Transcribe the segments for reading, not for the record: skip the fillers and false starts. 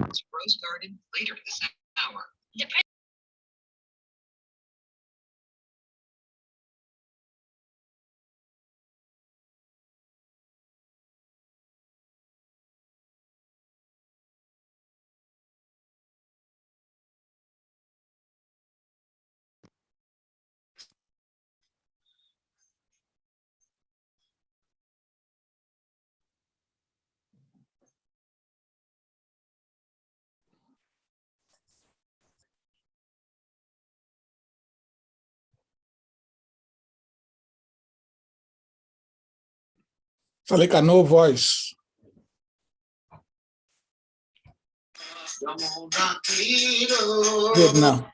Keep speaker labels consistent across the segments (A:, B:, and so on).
A: Rose Garden later this hour.
B: Salika, no voice. Good now.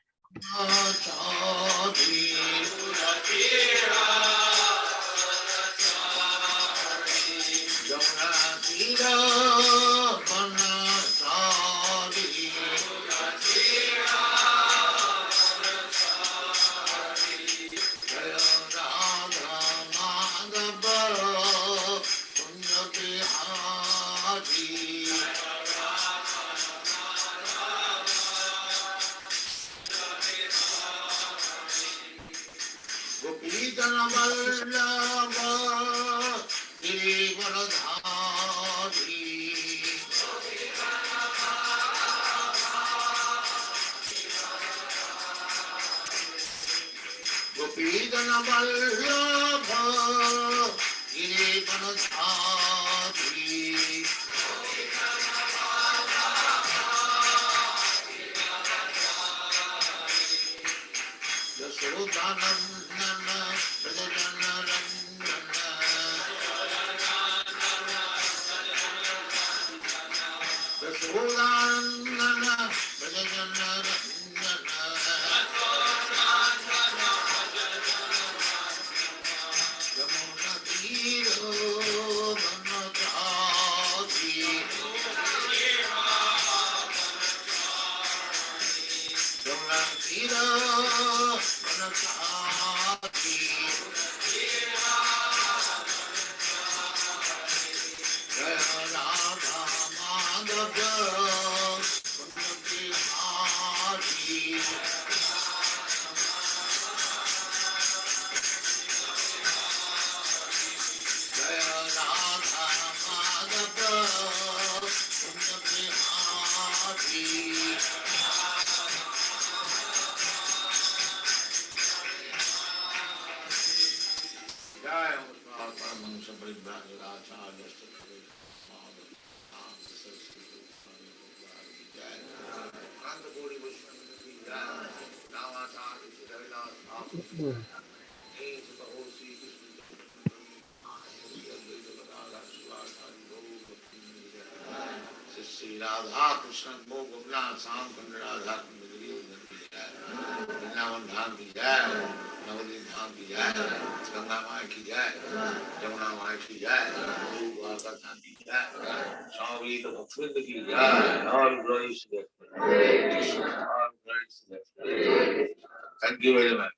C: Thank you very much.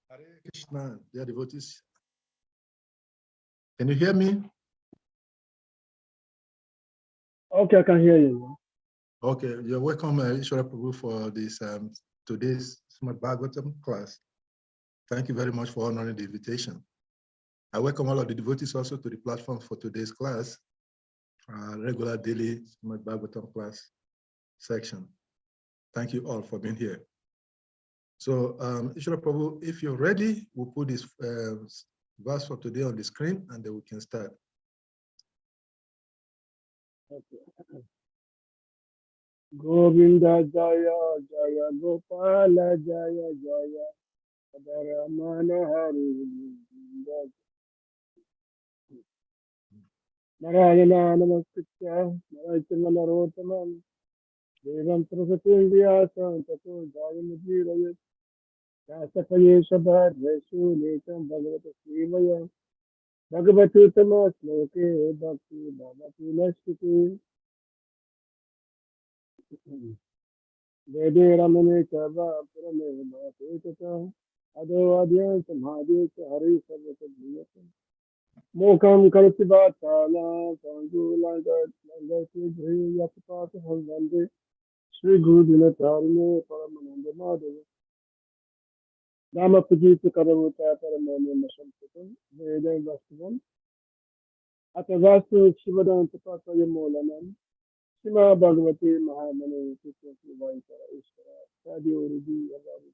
D: Hare Krishna, dear devotees. Can you hear me?
E: Okay, I can hear you.
D: Okay, you're welcome, Ishwara Prabhu, for this today's SRIMAD BHAGAVATAM class. Thank you very much for honoring the invitation. I welcome all of the devotees also to the platform for today's class, regular daily SRIMAD BHAGAVATAM class section. Thank you all for being here. So, Ishwara Prabhu, if you're ready, we'll put this verse for today on the screen and then we can start.
E: Okay. Govinda Jaya Jaya Gopala Jaya Jaya Radharamana Hari Narayana Namaskritya Narayana Narottamam Devam Prasatim Vyasam Tato Jayamudhiraya Vyasakaye Sabhadresu Nekam Bhagavata Srimaya Bhagavatu Tamas Loke Bhakti Bhavati Nastiti. Vede Ramane Kava Purame Bhaketa Ado Adyan Samhadi Hari Sarvata Mokam Karativatala Pandu Langa Sri Yapata Hangande Sri Guru Dinatarine Paramananda Madhava Dama Pujita Karavata Paramana Mashamputam Veda Vastavam Atavastu Shivadan Tapata Yamolanam Sima Bhagavati Mahamani Sri Vaisara Ishvara Sadi Urudi Avadi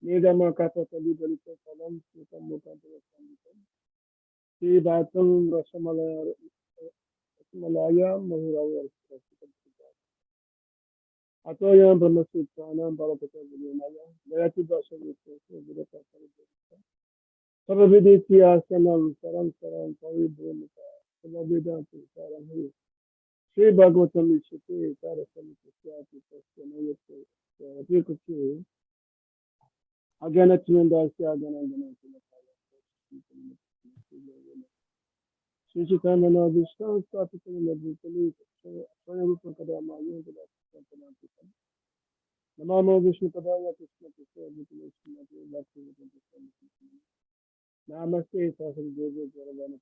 E: Nidama Kapata Libalita Salam Sukam Mukantara Samitam Sri Bhatam Rasamalaya Mahuraya Atoyam Brahmasutranam Bharatata Vinaya Vayati Dasha Vidata Sarvaditi Asanam Saram Saram Paribhumita Sarvavedanti Saram Sri Bhagavatam Ishite Tarasam Sasyati Tasyanayate Adhikuchi Aganatmandasya Aganandanam Shishitana Vishnu Stapitam Madhutali Swayamrupa Kadama Yoga Santanantikam Namamo Vishnu Padaya Krishna Krishna Vishnu Bhakti Namaste Sasam Devi Jaravana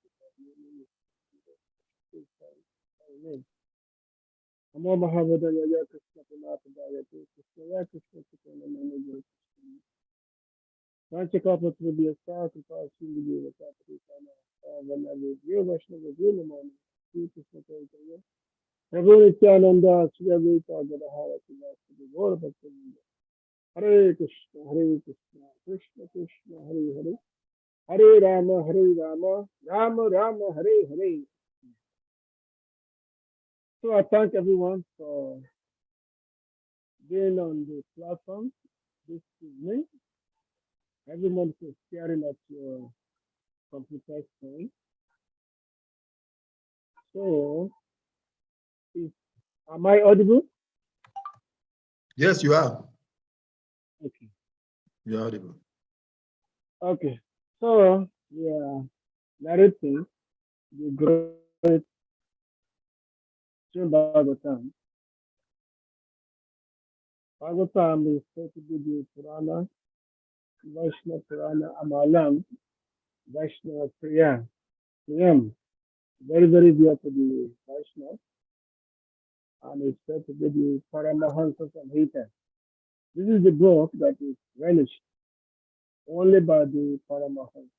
E: Namo Mahavadaya Krishna Pranapadaya Krishna Krishna Krishna Namo Panchakapatra Krishna Sindhi Vatapati Vanadi Vaishnava Vinamana Krishna Chaitanya Prabhu Nityananda Sri Advaita Gadahara Sivasadi Gaura Bhaktivinoda Hare Krishna Krishna Krishna Hare Hare Hare Rama Rama Rama Hare Hare. So I thank everyone for being on the platform this evening. Everyone for sharing at your computer screen. So, am I audible?
D: Yes, you are.
E: Okay.
D: You are audible.
E: Okay. So, we are narrating the great Srimad Bhagavatam. Bhagavatam is said to be the Purana, Vaishnava Purana Amalam, Vaishnava Priyam. Very, very dear to the Vaishnava. And it's said to be the Paramahansa Samhita. This is the book that is relished only by the Paramahansa.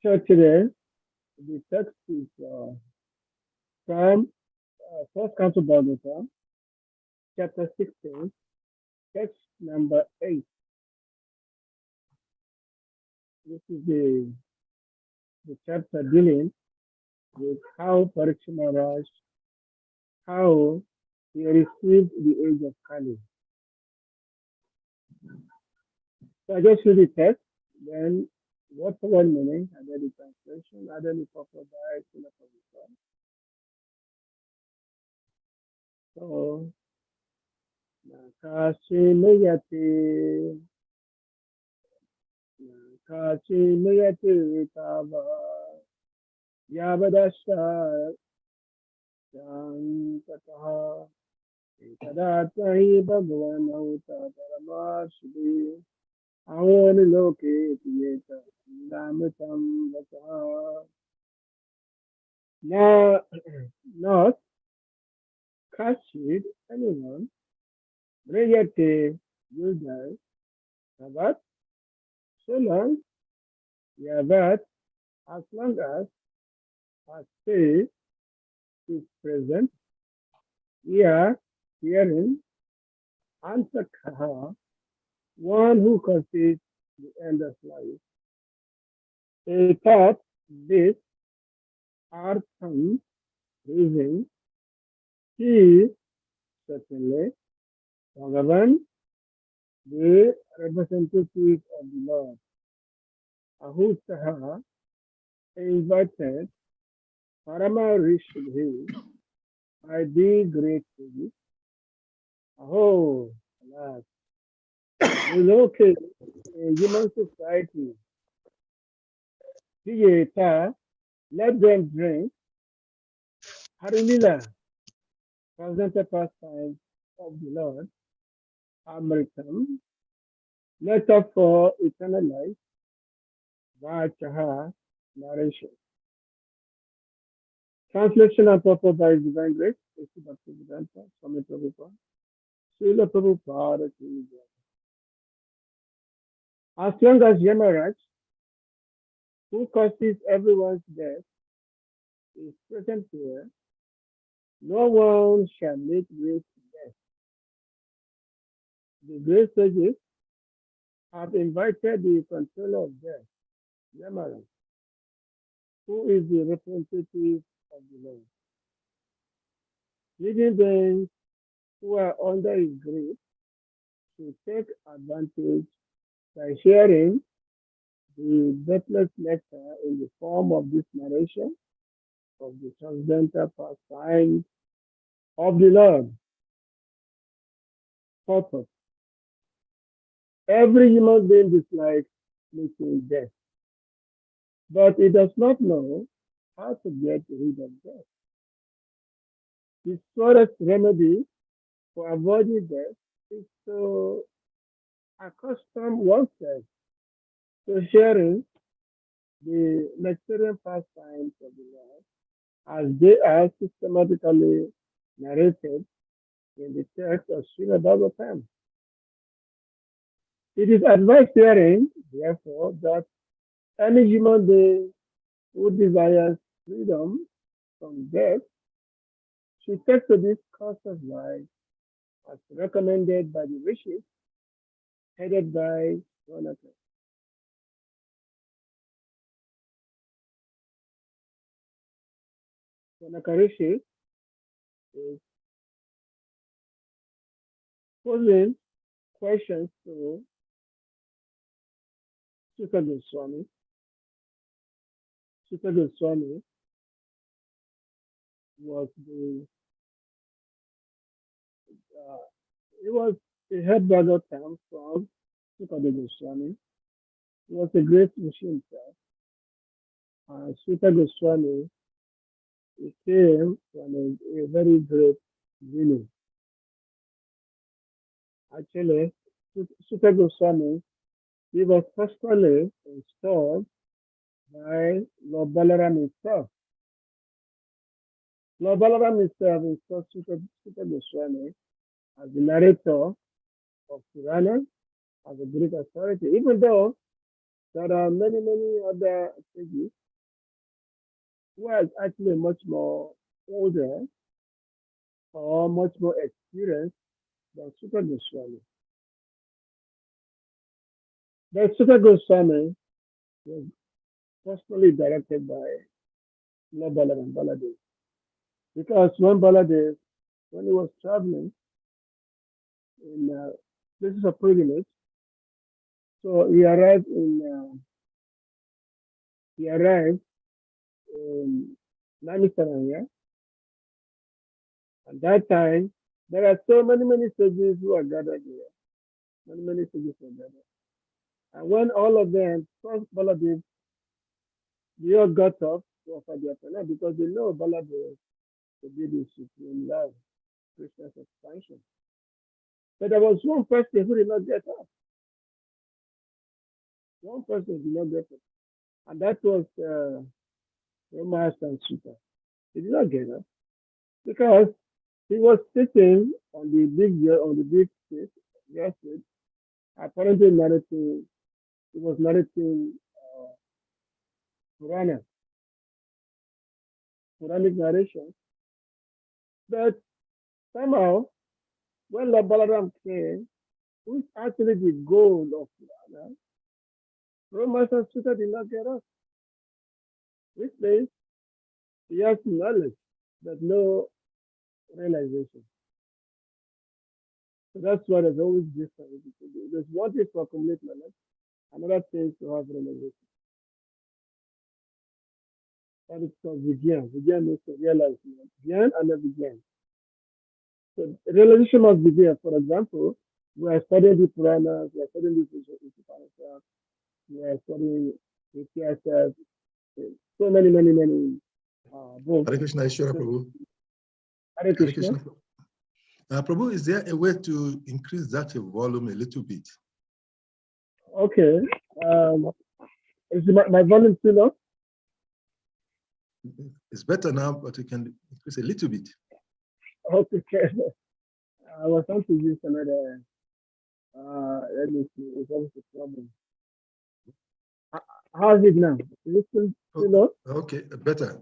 E: So today, the text is from First Canto Bhagavatam, chapter 16, text number 8. This is the chapter dealing with how Parikshit Maharaj, how he received the age of Kali. So I just read the text, then what's the one meaning, and then the translation, and then the proper direction of the song. So, Nakashimiyate Tava Yavadasha Shantataha Ekadatahi Bhagavan Auta Paramashvi Avani Loke Tiyeta Namatam Vata Not Kashid anyone Brayate Yudai Savat so long Yavat as long as faith is present, we are hearing Ansakha, one who concedes the end of life. A thought, this Artham, reason, he certainly, Bhagavan, the representative of the Lord, Ahusaha, invited Parama Rishidhi by the great Devi. Oh, alas, relocate in human society. Theater, let them drink Harilila, transcendental pastime of the Lord, Amritam, letter for eternal life, Vachaha, narration. Translation and purpose by His Divine Grace, Bhaktivedanta, Swami Prabhupada, Srila Prabhupada, as long as Yamaraj, who causes everyone's death, is present here, no one shall meet with death. The great sages have invited the controller of death, Yamaraj, who is the representative of the Lord. Living beings who are under his grip should take advantage by sharing the deathless nectar in the form of this narration of the transcendental pastime of the Lord. Purpose. Every human being dislikes meeting death, but it does not know how to get rid of death. The surest remedy for avoiding death is to accustom oneself to sharing the nectarian pastimes of the Lord as they are systematically narrated in the text of SRIMAD BHAGAVATAM. It is advised herein, therefore, that any human being who desires freedom from death should take to this course of life as recommended by the rishis headed by Ronaka. Ronaka Rishi is posing questions to Sutta Goswami. Sutta Goswami was he had Bhagavatam from Sutta Goswami. He was a great rishi himself. Sutta Goswami, he came from a very great village. Actually, Sutta Goswami, he was personally installed by Lord Balaram himself. Lord Balaram himself installed Sutta Goswami as the narrator of Purana, as a great authority, even though there are many, many other sages who are actually much more older or much more experienced than Sutta Goswami. But Sutta Goswami was personally directed by Lord Balaram Baladev. Because when he was traveling in places of pilgrimage, so he arrived in Namisaranya. At that time, there are so many sages who are gathered here. Many sages are gathered. And when all of them saw Baladev, they all got up to offer their prayer because they know Baladev to be the supreme love, Krishna's expansion. But there was one person who did not get up. One person did not get up. And that was Rama and Sutta. He did not get up because he was sitting on the big seat, seat, apparently narrating. He was narrating Puranic narration. But somehow, when Lord Balaram came, who is actually the goal of Purana, Rama and Sutta did not get up. Which means he has knowledge, but no realization. So that's why there's always difference. There's one thing to accumulate knowledge, another thing to have realization. That is called Vigyan. Vigyan means to realize. Vigyan and a Vigyan. So realization must be there. For example, we are studying the Puranas, we are studying the Upanishads, we are studying the TSS, so many books.
D: Hare Krishna, Ishwara Prabhu.
E: Hare
D: Hare
E: Krishna.
D: Krishna. Prabhu, is there a way to increase that volume a little bit?
E: Okay. Is my volume still low?
D: It's better now, but you can increase a little bit.
E: Okay. I was trying to use another. Let me see. It's always a problem. How's it now? Is it still low?
D: Okay, better.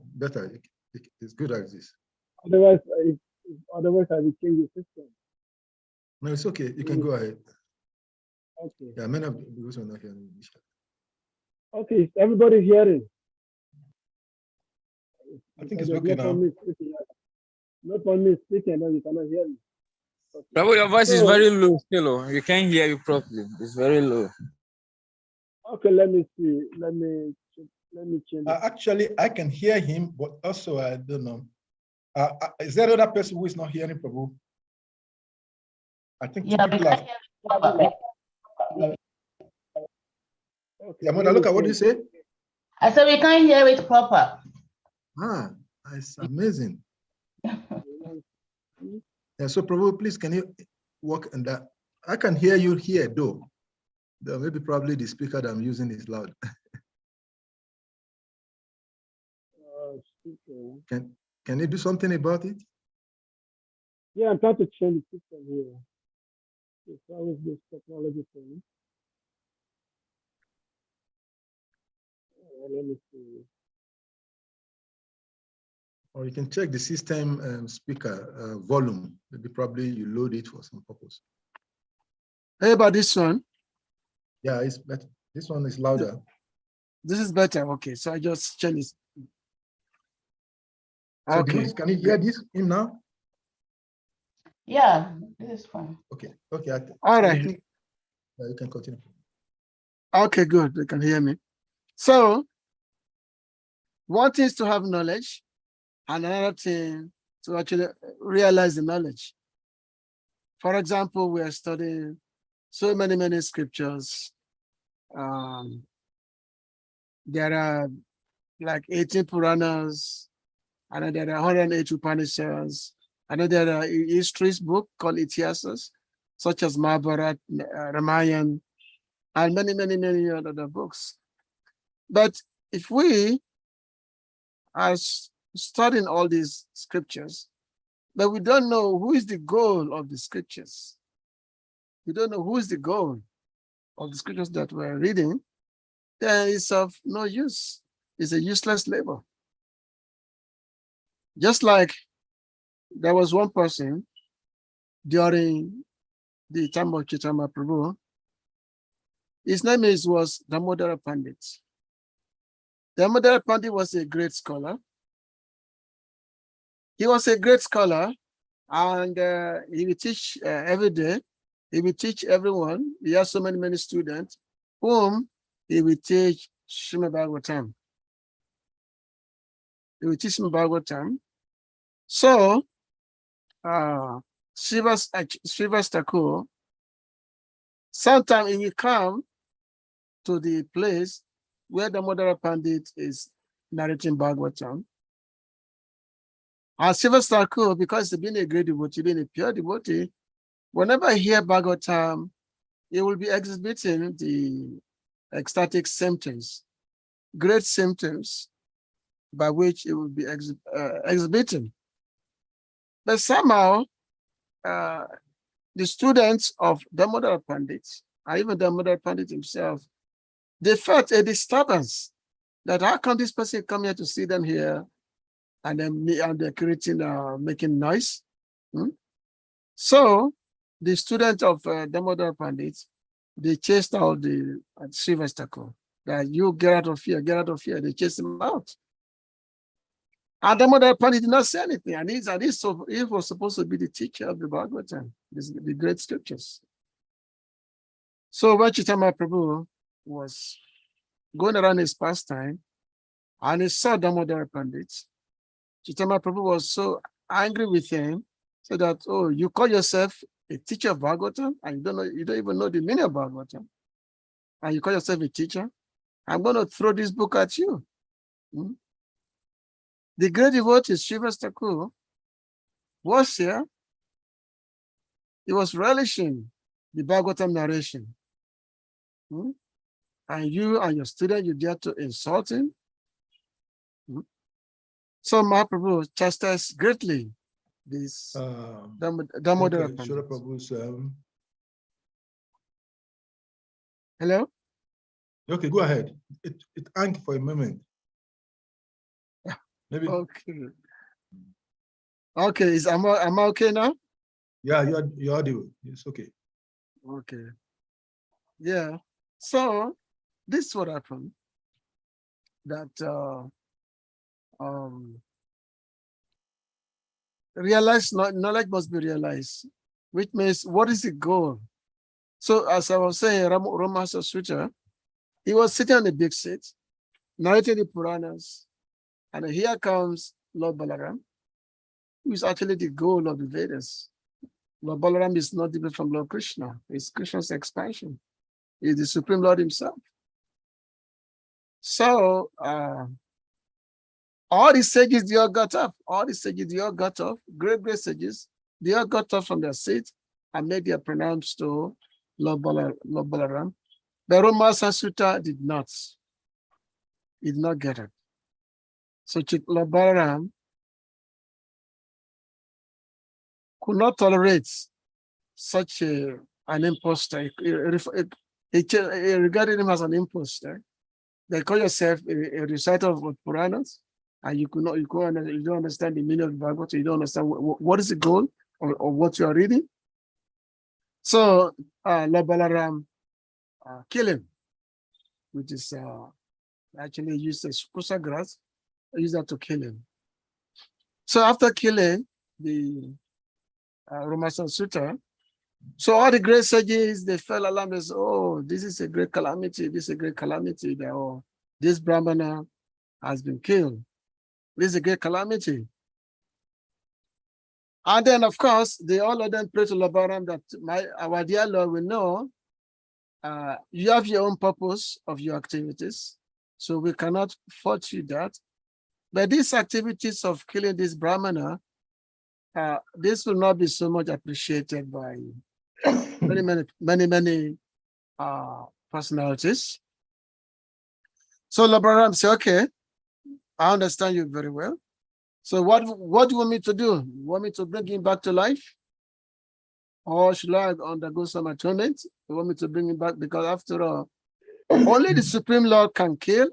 D: It's good as this.
E: Otherwise, otherwise I will change the system.
D: No, it's okay. You can go ahead.
E: Okay.
D: Yeah, many of those are not hearing English.
E: Okay. Is everybody hearing?
D: I think it's
E: There's
D: okay
E: no
D: now.
E: point me speaking. No point me speaking, no, you cannot hear me. Okay.
C: Prabhu, your voice is
E: So-
C: very low still. Oh. You can't hear you properly. It's very low.
E: Okay, let me see. Let me change it.
D: Actually, I can hear him, but also I don't know. Is there another person who is not hearing Prabhu? I think two
F: Yeah, we
D: people
F: can't
D: have.
F: hear it properly.
E: Okay,
D: Yeah, Mother, look at what you say.
F: I said we can't hear it proper.
D: Ah, it's amazing. Yeah, so Prabhu, please, can you work on that? I can hear you here, though. Maybe probably the speaker that I'm using is loud.
E: speaker.
D: Can you do something about it?
E: Yeah, I'm trying to change the system here. It's always this technology thing. Let me see.
D: Or you can check the system speaker volume. Maybe probably you load it for some purpose.
B: Hey, about this one.
D: Yeah, it's better. This one is louder.
B: This is better. Okay, so I just change it.
D: So
B: Okay.
D: Denise, can you hear him now?
F: Yeah, this is fine.
D: Okay.
B: All right.
D: Yeah, you can continue.
B: Okay, good. They can hear me. So, one thing is to have knowledge, and another thing to actually realize the knowledge. For example, we are studying so many scriptures. There are like 18 Puranas, and then there are 108 Upanishads, and then there are histories book called Itihasas, such as Mahabharata, Ramayana, and many other books. But if we are studying all these scriptures, but we don't know who is the goal of the scriptures, we don't know who is the goal of the scriptures that we're reading, then it's of no use. It's a useless labor. Just like there was one person during the time of Chaitanya Prabhu, his name was Damodara Pandit. Damodara Pandit was a great scholar. He was a great scholar, and he would teach every day. He would teach everyone. He has so many students whom he would teach SRIMAD BHAGAVATAM. He would teach SRIMAD BHAGAVATAM. So, Srivas Thakur, sometime he will come to the place where the Damodara Pandit is narrating Bhagavatam. And Srivas Thakur, because he's been a great devotee, being a pure devotee, whenever he hears Bhagavatam, he will be exhibiting the ecstatic symptoms, great symptoms by which he will be exhibiting. But somehow, the students of Damodara Pandit, and even Damodara Pandit himself, they felt a disturbance that how come this person come here to sit down here and then they're creating, making noise. So the students of Damodara Pandit, they chased out the Srivas Thakur, that you get out of here, get out of here. They chased him out. And Damodara Pandit did not say anything. And he was supposed to be the teacher of the Bhagavatam, the great scriptures. So when Chaitanya Prabhu was going around his pastime, and he saw Damodara Pandit, Chaitanya Prabhu was so angry with him, so that, oh, you call yourself a teacher of Bhagavatam, and you don't even know the meaning of Bhagavatam, and you call yourself a teacher? I'm going to throw this book at you. The great devotee Srivas Thakur was here. He was relishing the Bhagavatam narration. And you and your student, you dare to insult him. So Mahaprabhu chastised greatly this Damodara
D: Ishwara
B: Pandit.
D: Prabhu's,
B: Hello?
D: okay, go ahead. It hung for a moment. Maybe.
B: Okay. Okay, am I okay now?
D: Yeah, you're audible. It's okay.
B: Okay. Yeah. So this is what happened. That knowledge must be realized, which means what is the goal? So as I was saying, Ramasa Sutta, he was sitting on a big seat, narrating the Puranas, and here comes Lord Balaram, who is actually the goal of the Vedas. Lord Balaram is not different from Lord Krishna. It's Krishna's expansion. He's the Supreme Lord himself. So all the sages, they all got up. All the sages, they all got up. Great sages, they all got up from their seat and made their pronouns to Lord Balaram. But Ramasa Sutta did not. He did not get it. So Lord Balaram could not tolerate such an imposter. He regarded him as an imposter. They call yourself a reciter of Puranas, and you don't understand the meaning of the Bhagavad, you don't understand what is the goal of what you are reading. So Lord Balaram killed him, which is actually used as kusa grass, used that to kill him. So after killing the Ramasa Sutta, so all the great sages, they fell alarm. They said, oh, this is a great calamity. This is a great calamity. This Brahmana has been killed. This is a great calamity. And then, of course, they all of them pray to Lord Balaram that our dear Lord, we know you have your own purpose of your activities, so we cannot fault you that. But these activities of killing this Brahmana, this will not be so much appreciated by many personalities. So Lord Balaram said, okay, I understand you very well. So what do you want me to do? You want me to bring him back to life? Or should I undergo some atonement? You want me to bring him back? Because after all, only the Supreme Lord can kill,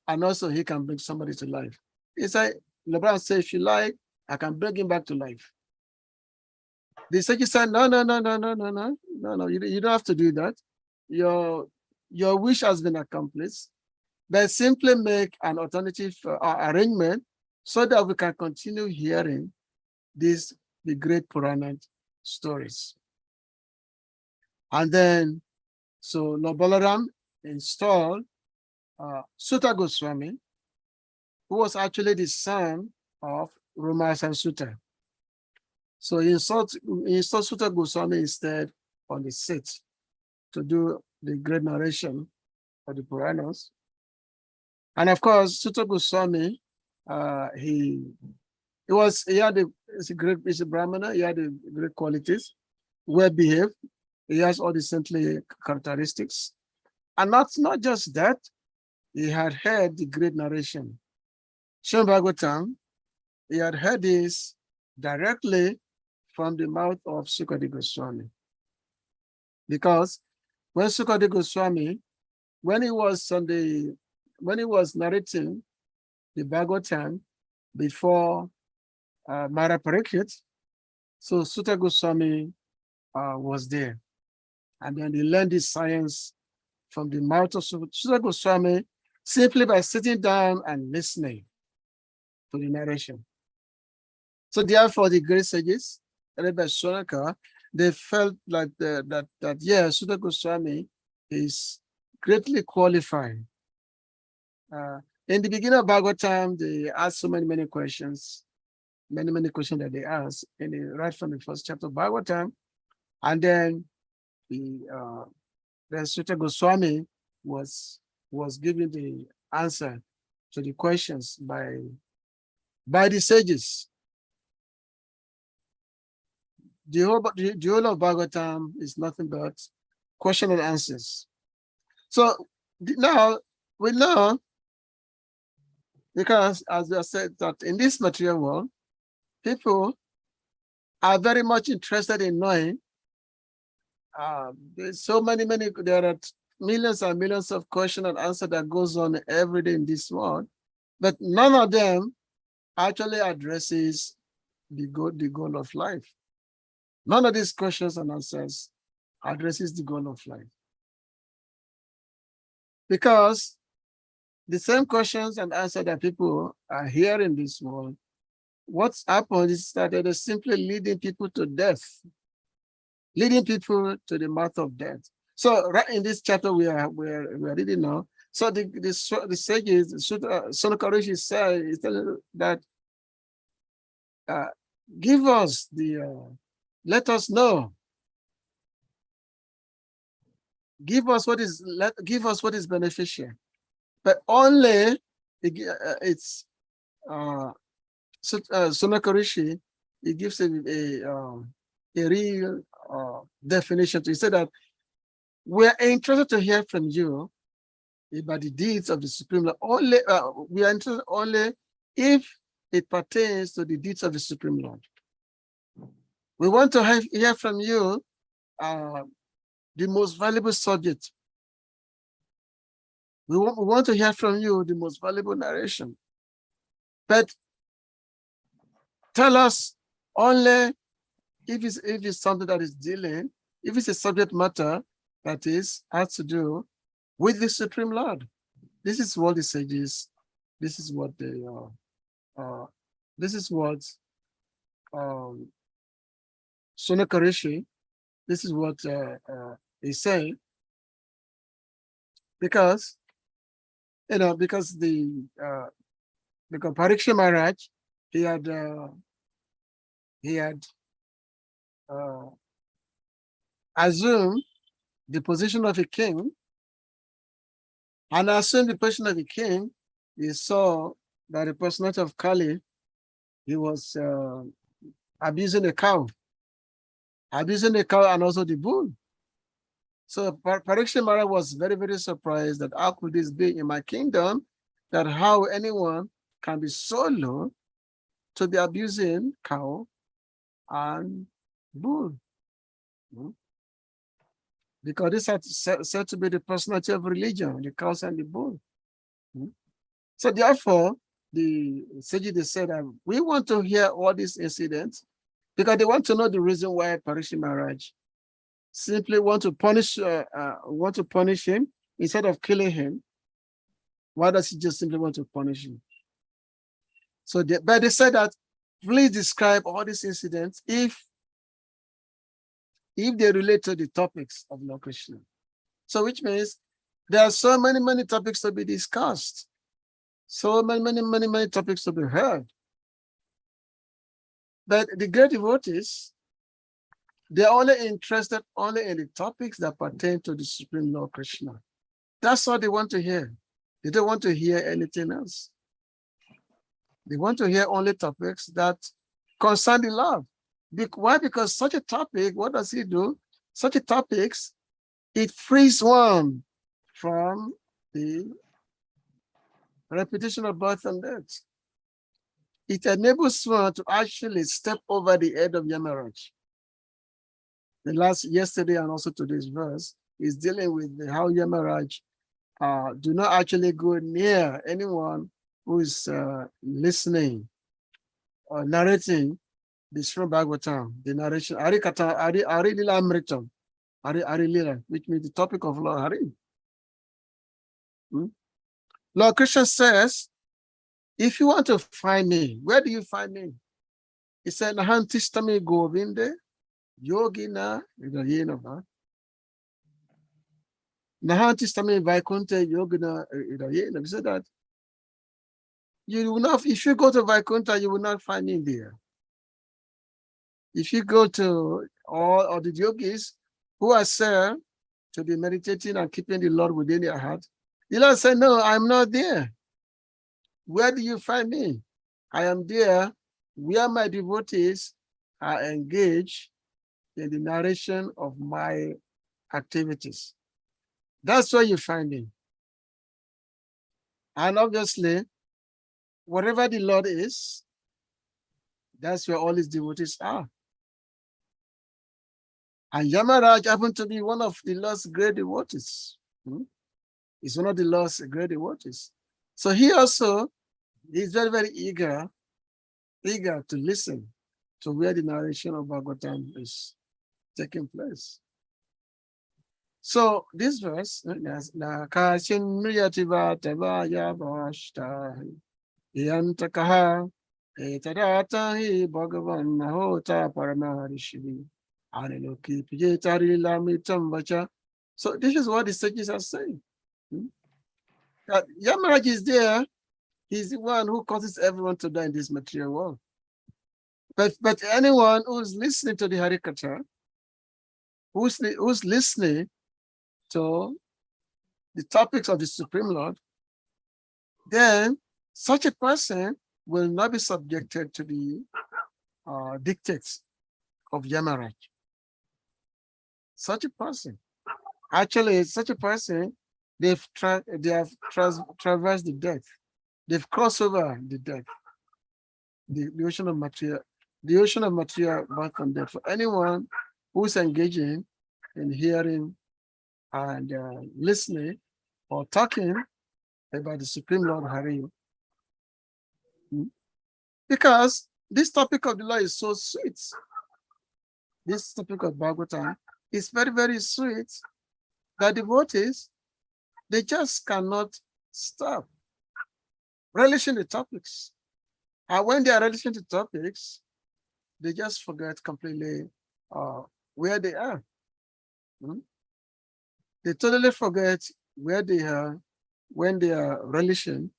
B: and also he can bring somebody to life. He said, Lord Balaram said, if you like, I can bring him back to life. The sage said, no, you don't have to do that. Your wish has been accomplished. But simply make an alternative arrangement so that we can continue hearing the great Purana stories. And then, so Lord Balaram installed Sutta Goswami, who was actually the son of Ramasa Sutta. So he installed Sutta Goswami instead on the seat to do the great narration of the Puranas. And of course, Sutta Goswami, he's a Brahmana, he had the great qualities, well behaved, he has all the saintly characteristics. And not just that, he had heard the great narration. Srimad Bhagavatam, he had heard this directly from the mouth of Sukadeva Goswami. Because when Sukadeva Goswami, when he was narrating the Bhagavatam before Mara Parikshit, so Sutta Goswami was there. And then he learned this science from the mouth of Sutta Goswami simply by sitting down and listening to the narration. So therefore, the great sages, led by Sonaka, they felt like that Sutta Goswami is greatly qualified. In the beginning of Bhagavatam, they asked so many questions, many questions that they asked, right from the first chapter of Bhagavatam. And then then Sutta Goswami was giving the answer to the questions by the sages. the whole of Bhagavatam is nothing but question and answers. So now we know, because as I said, that in this material world, people are very much interested in knowing. There's so many, there are millions and millions of questions and answers that goes on every day in this world, but none of them actually addresses the goal of life. None of these questions and answers addresses the goal of life. Because the same questions and answers that people are hearing in this world, what's happened is that they're simply leading people to death, leading people to the mouth of death. So right in this chapter we are reading now, so the sages, Sonaka Rishi said, is telling that give us let us know. Give us what is beneficial, but only it's Sonaka Rishi. He gives a real definition. He said that we are interested to hear from you about the deeds of the Supreme Lord. Only we are interested only if it pertains to the deeds of the Supreme Lord. We want to hear from you the most valuable subject. We want to hear from you the most valuable narration. But tell us only if it's something that is dealing, if it's a subject matter that has to do with the Supreme Lord. This is what the sages, this is what they this is what Sonaka Rishi, this is what he's saying, because because Parikshit Maharaj, he had assumed the position of a king, and assumed the position of a king. He saw that the personality of Kali, he was abusing the cow and also the bull. So Parikshit Maharaj was very, very surprised that how could this be in my kingdom, that how anyone can be so low to be abusing cow and bull. Because this is said to be the personality of religion, the cows and the bull. So therefore, the sages, they said that we want to hear all these incidents because they want to know the reason why Parikshit Maharaj simply want to punish him instead of killing him. Why does he just simply want to punish him? So but they said that please describe all these incidents if they relate to the topics of Lord Krishna. So which means there are so many topics to be discussed. So many topics to be heard. But the great devotees, they're only interested only in the topics that pertain to the Supreme Lord Krishna. That's all they want to hear. They don't want to hear anything else. They want to hear only topics that concern the Lord. Why? Because such a topic, what does he do? Such a topics, it frees one from the repetition of birth and death. It enables one to actually step over the head of Yamaraj. Yesterday and also today's verse is dealing with how Yamaraj do not actually go near anyone who is listening or narrating the Srimad Bhagavatam, the narration, Ari Lila Amritam, Ari Lila, which means the topic of Lord Hari. Lord Krishna says, if you want to find me, where do you find me? He said, Nahantistami Govinde, Yogina, Nahantistami Vaikunta, Yogina, he said that you will not, if you go to Vaikunta, you will not find me there. If you go to all of the yogis who are there to be meditating and keeping the Lord within their heart, the Lord said, no, I'm not there. Where do you find me? I am there where my devotees are engaged in the narration of my activities. That's where you find him. And obviously, wherever the Lord is, that's where all his devotees are. And Yamaraj happened to be one of the Lord's great devotees. He's one of the Lord's great devotees. So he also is very, very eager to listen to where the narration of Bhagavatam is taking place. So this verse, Etadatahi Bhagavan Mahota Paramaharishi Aniloki Pijetari Lamitambacha. So this is what the sages are saying. That Yamaraj is there, he's the one who causes everyone to die in this material world. But anyone who's listening to the Harikatha, who's listening to the topics of the Supreme Lord, then such a person will not be subjected to the dictates of Yamaraj. Such a person, actually, such a person, they have traversed the death. They've crossed over the death, the ocean of material, birth and death. For anyone who's engaging in hearing and listening or talking about the Supreme Lord Hari. Because this topic of the law is so sweet. This topic of Bhagavatam is very, very sweet that devotees, they just cannot stop relishing the topics. And when they are relishing the topics, they just forget completely where they are. They totally forget where they are when they are relishing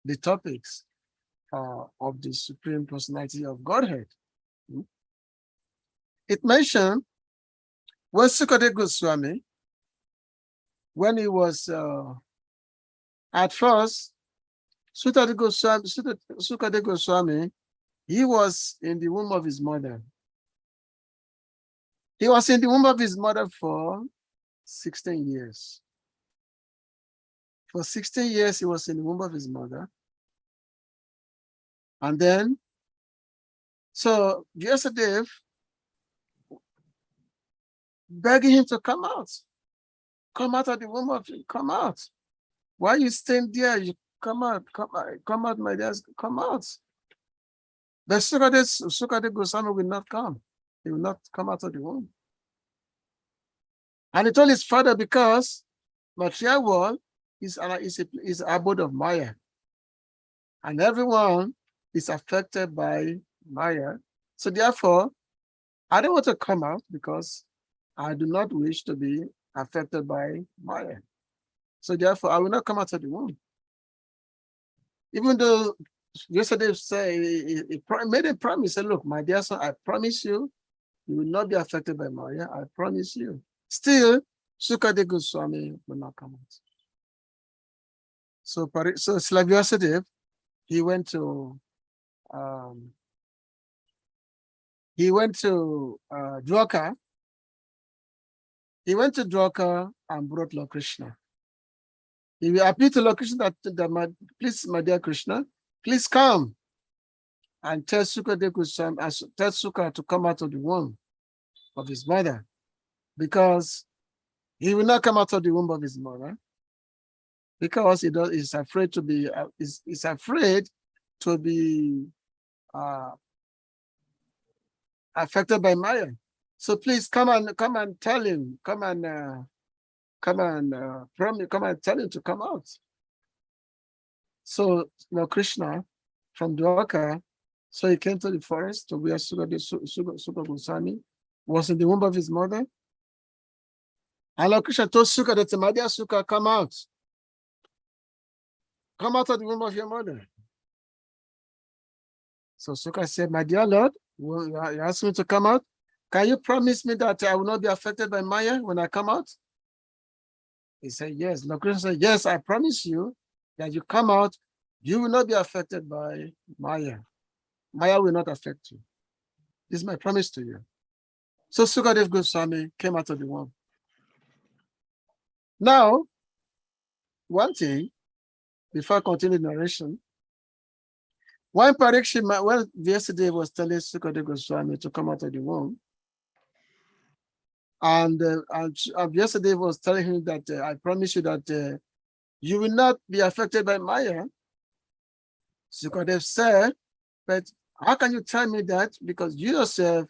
B: the topics of the Supreme Personality of Godhead. It mentioned when Sukadeva Goswami, when he was at first, Sukadeva Goswami, he was in the womb of his mother. He was in the womb of his mother for 16 years. For 16 years, he was in the womb of his mother. And then, so Vyasadeva begging him to come out of the womb of him, come out. Why are you staying there? You come out, my dear, come out. But Sukadeva Goswami will not come. He will not come out of the womb. And he told his father, because material world is abode of Maya. And everyone is affected by Maya. So therefore, I don't want to come out because I do not wish to be affected by Maya. So therefore, I will not come out of the womb. Even though yesterday he made a promise, he said, look, my dear son, I promise you, you will not be affected by Maya. I promise you. Still, Sukadeva Goswami will not come out. So Srila Vyasadeva, he went to Dwarka. He went to Dwarka and brought Lord Krishna. He appealed to Lord Krishna that please, my dear Krishna, please come and tell Sukadeva Goswami, tell Sukha to come out of the womb of his mother, because he will not come out of the womb of his mother because he's afraid to be affected by Maya. So please come and tell him, come and tell him to come out. So Lord Krishna from Dwarka, so he came to the forest to where Sukha Goswami was in the womb of his mother. And Lord Krishna told Sukha that, my dear Sukha, come out. Come out of the womb of your mother. So Sukha said, my dear Lord, you asked me to come out. Can you promise me that I will not be affected by Maya when I come out? He said, yes. Lord Krishna said, yes, I promise you that you come out, you will not be affected by Maya. Maya will not affect you. This is my promise to you. So Sukadev Goswami came out of the womb. Now, one thing, before I continue the narration, when Vyasadeva was telling Sukadev Goswami to come out of the womb, and Vyasadeva was telling him that I promise you that you will not be affected by Maya, Sukadev said, but how can you tell me that? Because you yourself,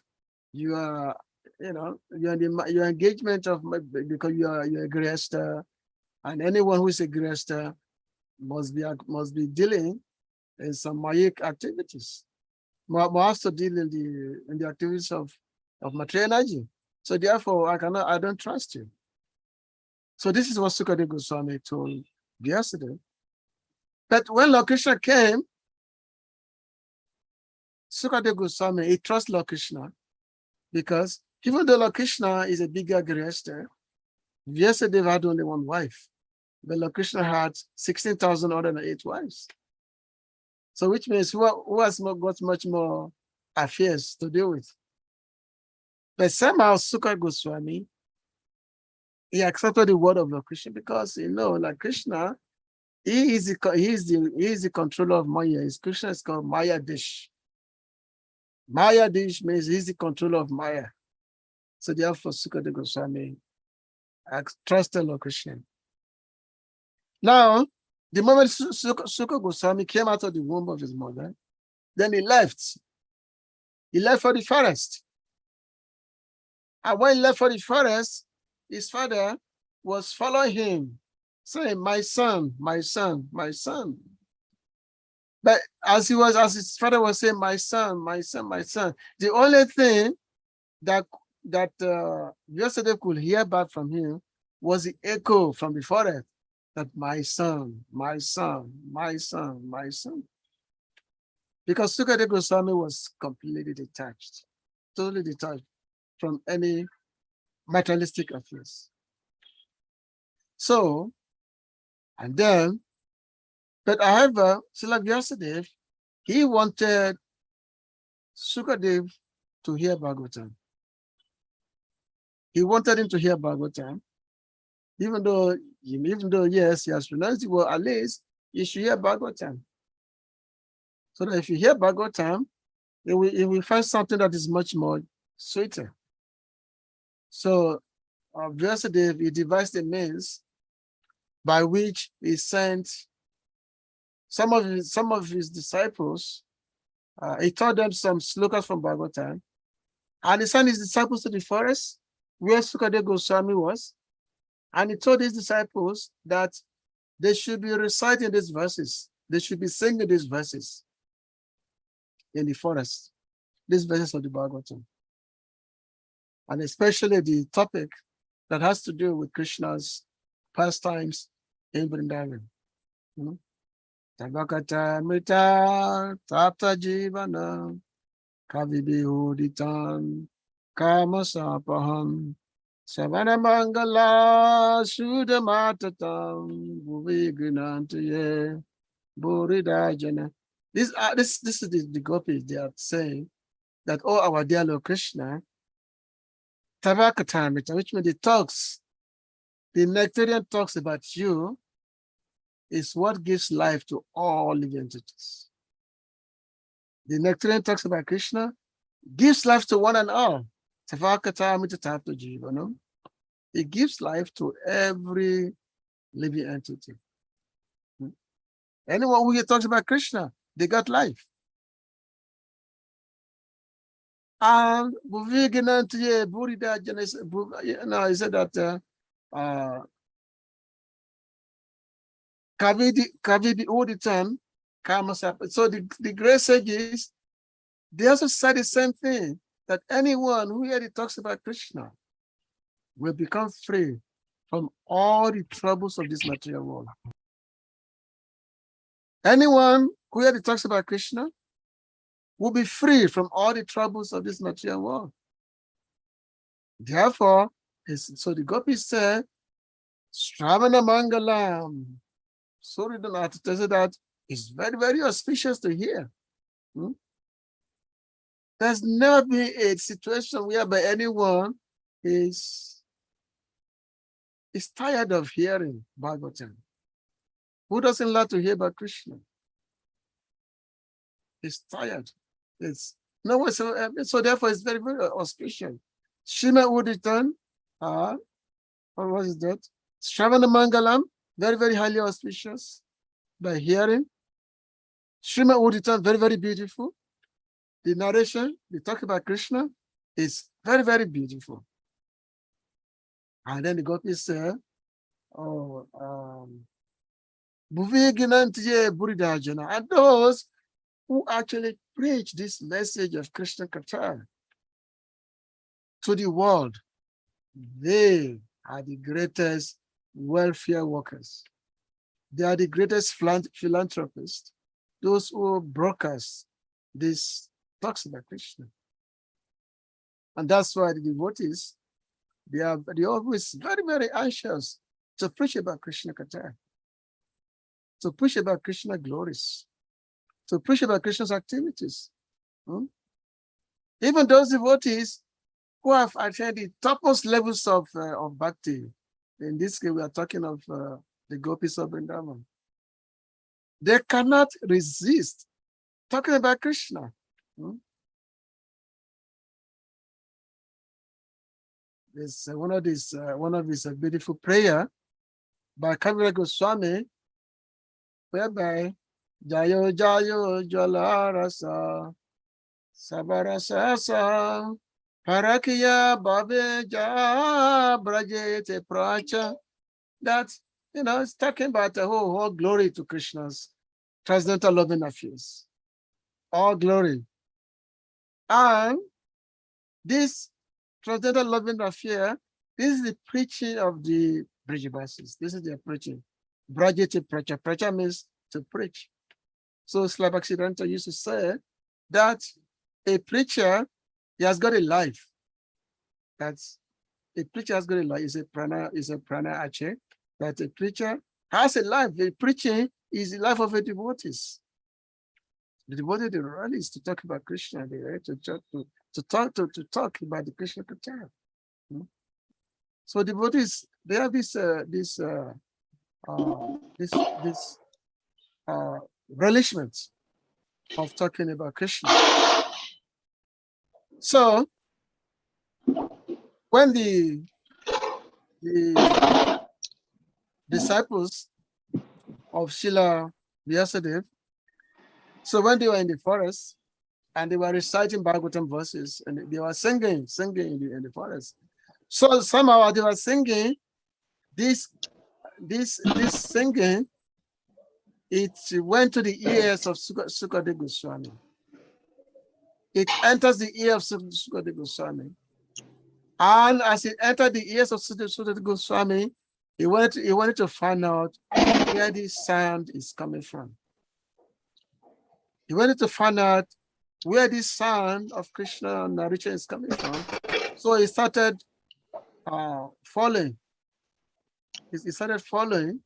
B: you are, your engagement of, because you're a grester, and anyone who is a grester must be dealing in some Mayic activities. Must to deal in the activities of material energy. So therefore, I don't trust you. So this is what Sukadev Goswami told yesterday. But when Lord Krishna came, Sukadev Goswami, he trusts Lord Krishna, because even though Lord Krishna is a bigger grester, Vyasadeva had only one wife, but Lord Krishna had 16,108 wives. So which means who has got much more affairs to deal with? But somehow Sukadev Goswami, he accepted the word of Lord Krishna, because like Krishna, he is the controller of Maya. His Krishna is called Maya Dish. Maya Dish means he's the controller of Maya. So therefore, Sukadev Goswami trusted Lord Krishna. Now, the moment Sukadev Goswami came out of the womb of his mother, then he left. He left for the forest. And when he left for the forest, his father was following him, saying, "My son, my son, my son." But as his father was saying, "My son, my son, my son," the only thing that Vyasadeva could hear back from him was the echo from the forest, that "my son, my son, my son, my son." Because Sukadev Goswami was completely detached, totally detached from any materialistic affairs. So, and then, but however, Srila Vyasadeva, he wanted Sukadev to hear Bhagavatam. He wanted him to hear Bhagavatam, even though yes, he has pronounced the word, at least you should hear Bhagavatam. So that if you hear Bhagavatam, you will find something that is much more sweeter. So Vyasadeva, he devised a means by which he sent some of his disciples. He taught them some slokas from Bhagavatam, and he sent his disciples to the forest where Sukadev Goswami was, and he told his disciples that they should be reciting these verses. They should be singing these verses in the forest, these verses of the Bhagavatam, and especially the topic that has to do with Krishna's pastimes in Vrindavan. Tabakata mita tapta jivana kavibihuditam kamasapaham savana mangala sudamatatam bhuvignantaye buridajana. This is the gopis. They are saying that, "Oh, our dear Lord Krishna, Tavakatamita," which means the nectarian talks about you, is what gives life to all living entities. The nectarian talks about Krishna, gives life to one and all. Tavakatamita tapta jivana. It gives life to every living entity. Anyone who talks about Krishna, they got life. And he said that Kavidi all the time, so the great sages, they also said the same thing, that anyone who really talks about Krishna will become free from all the troubles of this material world. Anyone who really talks about Krishna will be free from all the troubles of this material world. Therefore, so the gopis said, Shravana Mangalam. So we don't have to tell you that it's very, very auspicious to hear. There's never been a situation whereby anyone is tired of hearing Bhagavatam. Who doesn't like to hear about Krishna? He's tired. It's no one, so therefore it's very, very auspicious. SRIMAD would return, what was that? Shravana Mangalam, very, very highly auspicious by hearing. SRIMAD would return, very, very beautiful. The narration, the talk about Krishna is very, very beautiful. And then the gopis say, and those who actually preach this message of Krishna Katha to the world, they are the greatest welfare workers. They are the greatest philanthropists, those who broadcast this talks about Krishna. And that's why the devotees, they're always very, very anxious to preach about Krishna Katha, to preach about Krishna glories, to preach about Krishna's activities. Even those devotees who have attained the topmost levels of bhakti, in this case we are talking of the gopis of Vrindavan, they cannot resist talking about Krishna. There's one of these beautiful prayer by Kavira Goswami, whereby Jayo Jayo Jalarasa Sabarasa Sa Parakiya Babe Ja Brajete Pracha. That, it's talking about the whole glory to Krishna's transcendental loving affairs. All glory. And this transcendental loving affair, this is the preaching of the Brijabasis. This is their preaching. Brajete Pracha. Pracha means to preach. So Slabaksidanta used to say that a preacher, he has got a life. That's a preacher has got a life. Is a prana ache. That a preacher has a life. The preaching is the life of a devotee. The devotee, the role is to talk about Krishna. They are to talk about the Krishna Katha. So devotees, they have this relishment of talking about Krishna. So when the disciples of Srila Vyasadeva, so when they were in the forest and they were reciting Bhagavatam verses and they were singing in the forest. So somehow they were singing this singing, it went to the ears of Sukadeva Goswami. It enters the ear of Sukadeva Goswami. And as it entered the ears of Sukadeva Goswami, he wanted to find out where this sound is coming from. He wanted to find out where this sound of Krishna narration is coming from. So he started following. He started following.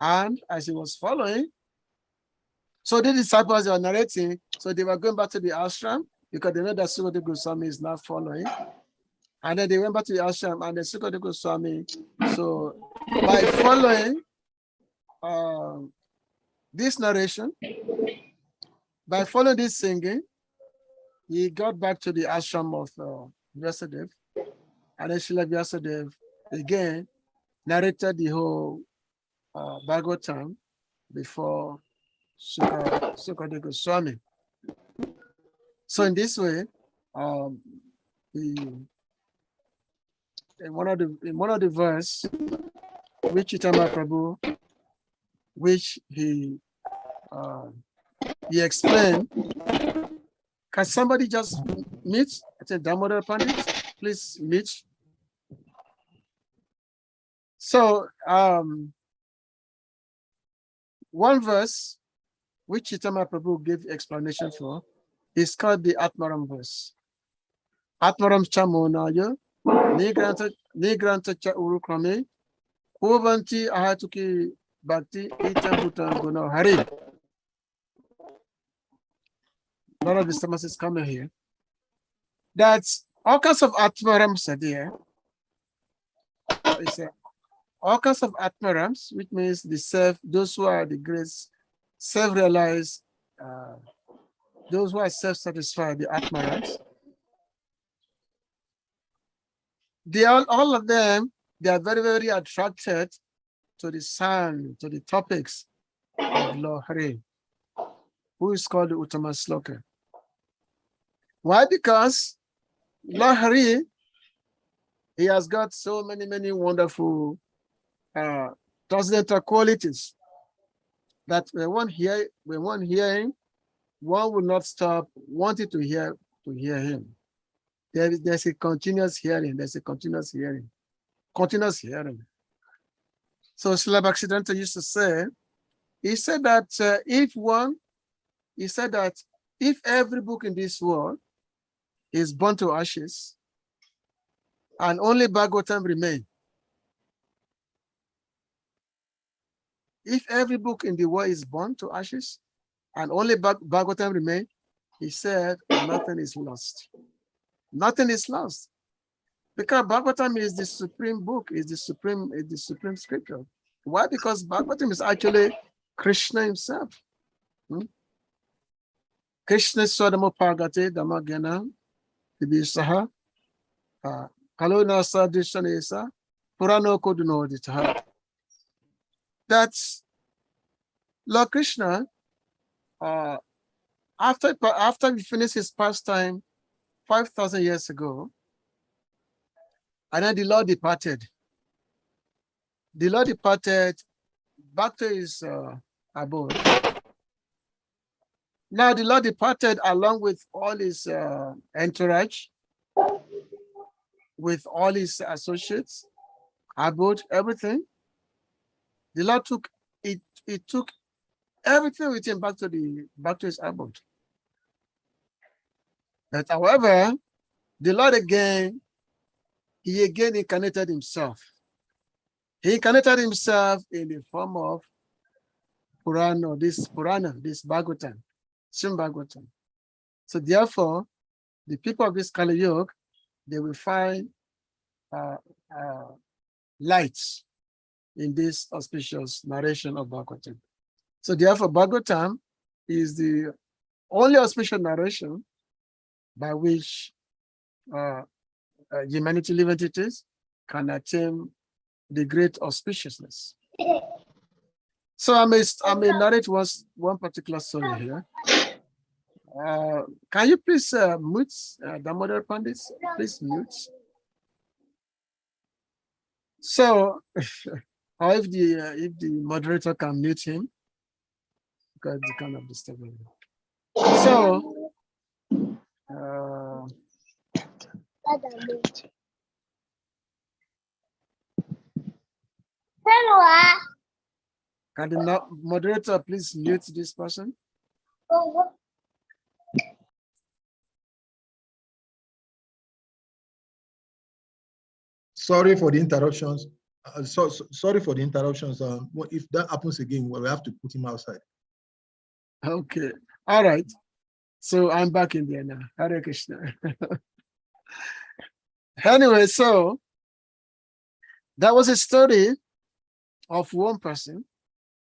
B: And as he was following, so the disciples were narrating, so they were going back to the ashram because they know that Sukadeva Goswami is not following. And then they went back to the ashram and the Sukadeva Goswami, so by following this narration, by following this singing, he got back to the ashram of Vyasadeva, and then Srila Vyasadeva again narrated the whole Bhagavatam before Sukadeva Goswami. So in this way, in one of the verse, which Chaitanya Prabhu, which he explained. Can somebody just meet? I said, Damodar Pandit, please meet. So one verse which Chaitanya Prabhu gave explanation for is called the Atmaram verse. Atmaram Chamonaya, Nigranta Cha Urukrame, Uvanti Ahatuki Bhakti Itam Bhutan Guna Hari. A lot of disturbances coming here. That's all kinds of atmarams are there. It's all kinds of atmarams, which means the self, those who are the great self-realized, those who are self-satisfied, the atmarams. They all of them, they are very, very attracted to the sound, to the topics of Lord Hare, who is called the Uttama Sloka. Why? Because Lord Hare, he has got so many, many wonderful transcendental qualities that when one hearing, one will not stop wanting to hear him. There's a continuous hearing. There's a continuous hearing. Continuous hearing. So Srila Bhaktisiddhanta used to say, he said that if every book in this world is burnt to ashes and only Bhagavatam remain, if every book in the world is burnt to ashes and only Bhagavatam remain, he said, nothing is lost. Nothing is lost. Because Bhagavatam is the supreme book, is the supreme scripture. Why? Because Bhagavatam is actually Krishna himself. Krishna Swadamo Pagate Damagana Tibisaha Kalona Sadishanesa Purano Kodunoditaha. That's Lord Krishna. After he finished his pastime 5,000 years ago, and then the Lord departed. The Lord departed back to his abode. Now the Lord departed along with all his entourage, with all his associates, abode, everything. The Lord took it. It took everything with him back to his abode. But however, the Lord he again incarnated himself. He incarnated himself in the form of Purana, this Bhagavatam, Srimad Bhagavatam. So therefore, the people of this Kali Yuga, they will find lights in this auspicious narration of Bhagavatam. So therefore, Bhagavatam is the only auspicious narration by which humanity, living entities can attain the great auspiciousness. So I may narrate one particular story here. Can you please mute Damodar Pandits? Please mute. So, or if the moderator can mute him, because it's kind of disturbing. So, can the moderator please mute this person?
D: Sorry for the interruptions. Sorry for the interruptions. If that happens again, we have to put him outside.
B: Okay. All right. So I'm back in there now. Hare Krishna. Anyway, so that was a story of one person,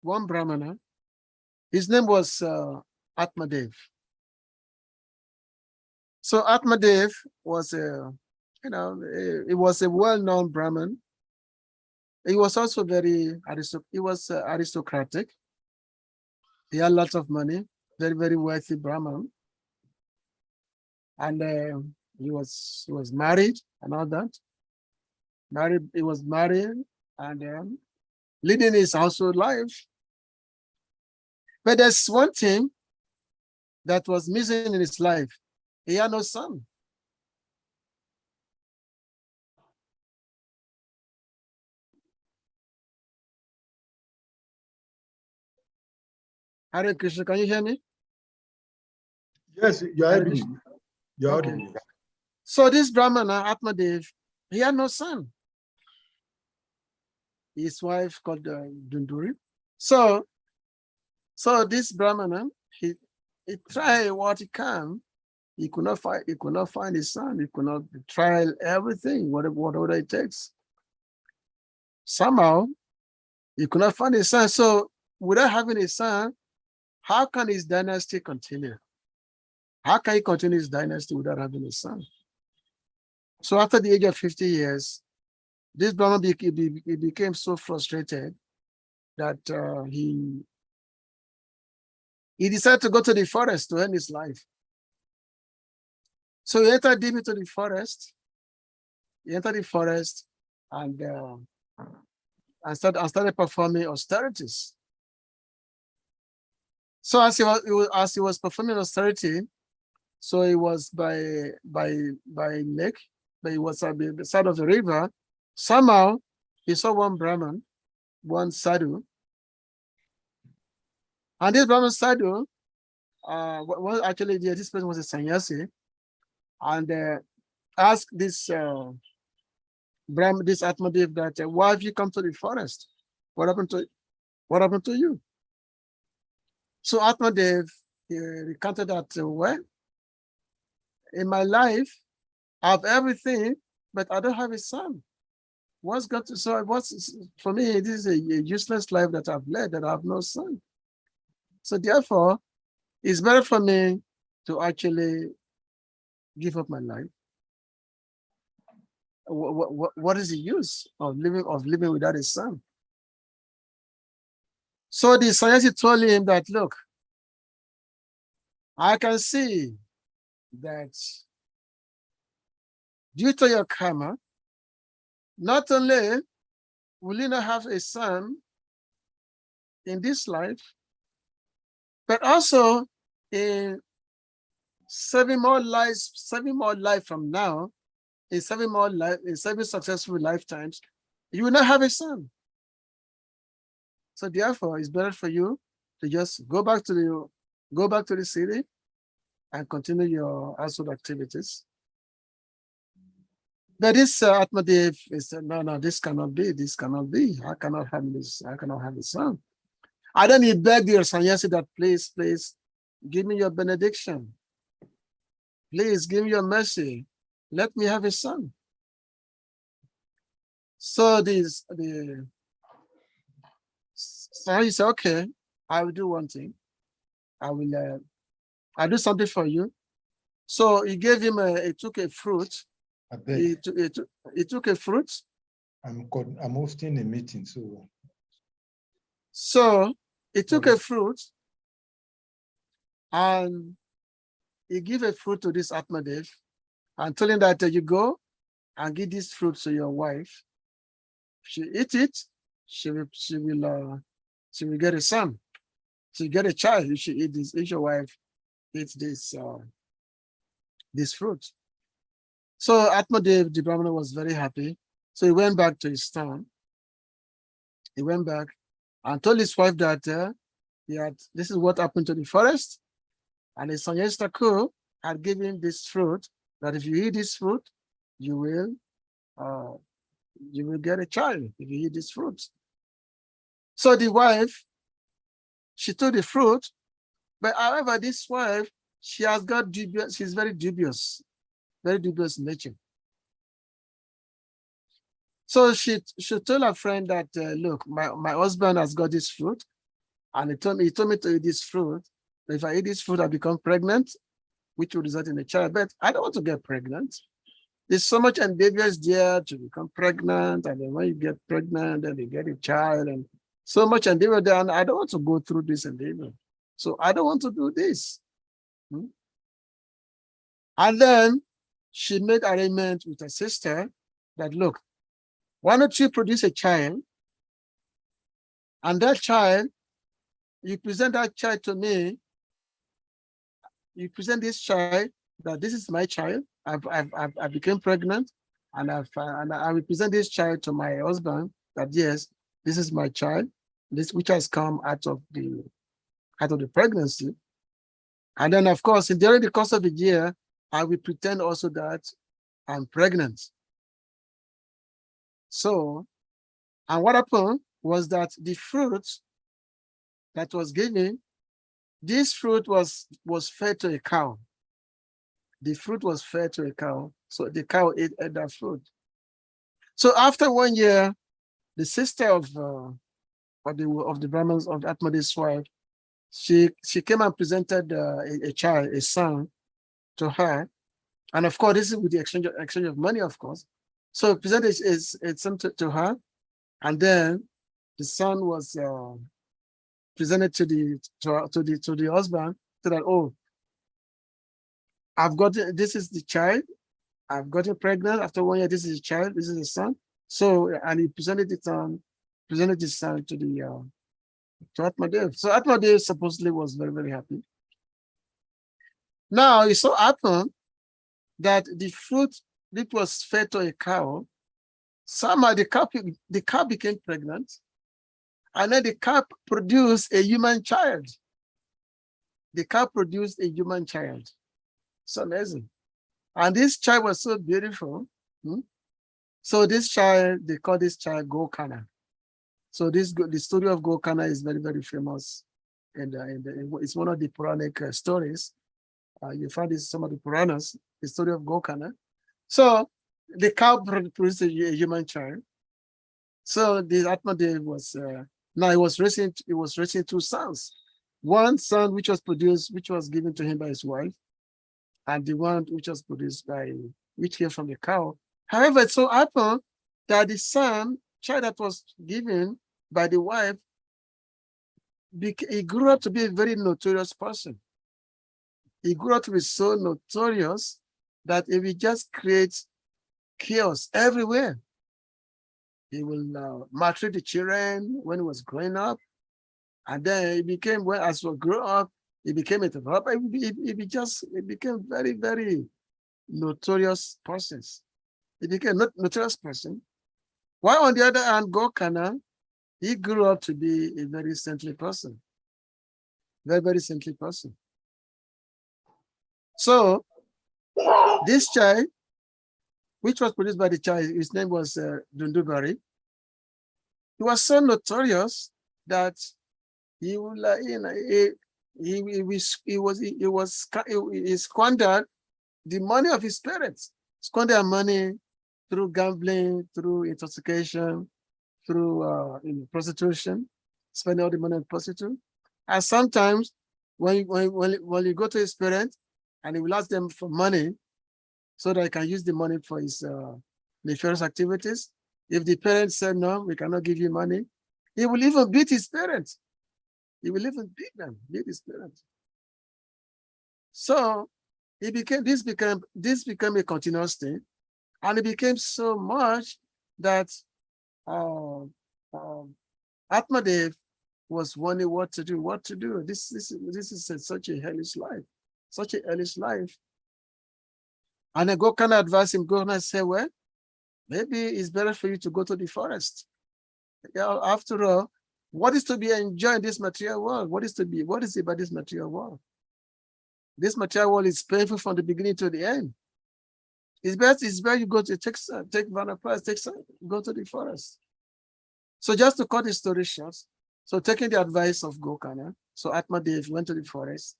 B: one Brahmana. His name was Atmadev. So Atmadev was he was a well-known Brahmin. He was also very aristocratic. He had lots of money, very, very wealthy Brahmin. And he was married and all that. He was married and leading his household life. But there's one thing that was missing in his life. He had no son. Hare Krishna, can you hear me?
D: Yes, you're
B: Hare
D: audible.
B: Krishna.
D: You're
B: Okay.
D: audible.
B: So this Brahmana, Atmadev, he had no son. His wife called Dunduri. So this Brahmana, He tried what he can. He could not find his son. He could not try everything, whatever it takes. Somehow, he could not find his son. So without having a son, how can his dynasty continue? How can he continue his dynasty without having a son? So after the age of 50 years, this Brahman became so frustrated that he decided to go to the forest to end his life. So he entered deep into the forest. He entered the forest and started performing austerities. So as he was performing austerity, so he was by lake, but he was at the side of the river. Somehow he saw one Brahman, one sadhu, and this Brahman sadhu, actually this person was a sannyasi, and asked this Brahman, this Atmadev, that why have you come to the forest? What happened to you? So Atmadev recounted that, well, in my life, I have everything, but I don't have a son. For me, this is a useless life that I've led, that I have no son. So therefore, it's better for me to actually give up my life. What is the use of living without a son? So the sannyasi told him that, look, I can see that due to your karma, not only will you not have a son in this life, but also in 7 more lives from now, in 7 successful lifetimes, you will not have a son. So therefore, it's better for you to just go back to the city and continue your household activities. But this Atmadev is no, this cannot be. I cannot have this. I cannot have a son. And then he begged the sannyasi that, please, give me your benediction. Please give me your mercy. Let me have a son. So the sannyasi said, okay, I will do one thing. I'll do something for you. So he gave him he took a fruit. He took a fruit.
D: I'm hosting a meeting,
B: So he took a fruit and he gave a fruit to this Atmadev and told him that you go and give this fruit to your wife. She eat it, she will get a son. She'll get a child if she eat this. If your wife eats this fruit. So Atmadev, the Brahmana, was very happy. So he went back to his town. He went back and told his wife that this is what happened to the forest. And the sannyasi Thakur had given this fruit, that if you eat this fruit, you will get a child if you eat this fruit. So the wife, she took the fruit, but however, this wife, she's very dubious nature. So she told her friend that, look, my husband has got this fruit, and he told me to eat this fruit. If I eat this fruit, I become pregnant, which will result in a child. But I don't want to get pregnant. There's so much endeavors there to become pregnant, and then when you get pregnant, then you get a child, and so much endeavor there, and I don't want to go through this endeavor. So I don't want to do this. And then she made arrangement with her sister that, look, why don't you produce a child, and that child, you present that child to me, you present this child that this is my child, I became pregnant, and I will present this child to my husband that, yes, this is my child, this which has come out of the pregnancy. And then, of course, during the course of the year, I will pretend also that I'm pregnant. So, and what happened was that the fruit that was given this fruit was fed to a cow. The fruit was fed to a cow, so the cow ate that fruit. So after 1 year, the sister of the Brahmins, of Atmadev's wife, she came and presented a child, a son, to her, and of course this is with the exchange of money, of course. So presented a son to her, and then the son was presented to the husband, so that, oh, I've got this is the child, I've gotten pregnant after 1 year. This is a child, this is a son. So, and he presented his son to Atmadev. So Atmadev supposedly was very, very happy. Now it so happened that the fruit that was fed to a cow, somehow the cow became pregnant, and then the cow produced a human child. The cow produced a human child. It's amazing. And this child was so beautiful. So this child, they call this child Gokana. So the story of Gokana is very, very famous. And it's one of the Puranic stories. You find this some of the Puranas, the story of Gokana. So the cow produced a human child. So the Atmadev was, now he was raising 2 sons. One son which was given to him by his wife, and the one which was produced which came from the cow. However, it so happened that the child that was given by the wife, he grew up to be a very notorious person. He grew up to be so notorious that he will just create chaos everywhere. He will maltreat the children when he was growing up. And then he became, as he grew up, he became a robber. He became very, very notorious persons. He became a notorious person. While on the other hand, Gokana, he grew up to be a very saintly person. Very, very saintly person. So this child, which was produced by the child, his name was Dundubari. He was so notorious that he would, he squandered the money of his parents, squandered money through gambling, through intoxication, through prostitution, spending all the money on prostitution. And sometimes when you go to his parents and he will ask them for money so that he can use the money for his nefarious activities, if the parents said, no, we cannot give you money, he will even beat his parents. He will even beat his parents. So this became a continuous thing, and it became so much that Atmadev was wondering what to do. This is such a hellish life. And then Gokana advised him. Gokana said, well, maybe it's better for you to go to the forest. After all, what is to be enjoyed in this material world? What is it about this material world? This material world is painful from the beginning to the end. It's better you go to take Vanaprastha, go to the forest. So just to cut the story short, so taking the advice of Gokana, so Atmadev went to the forest,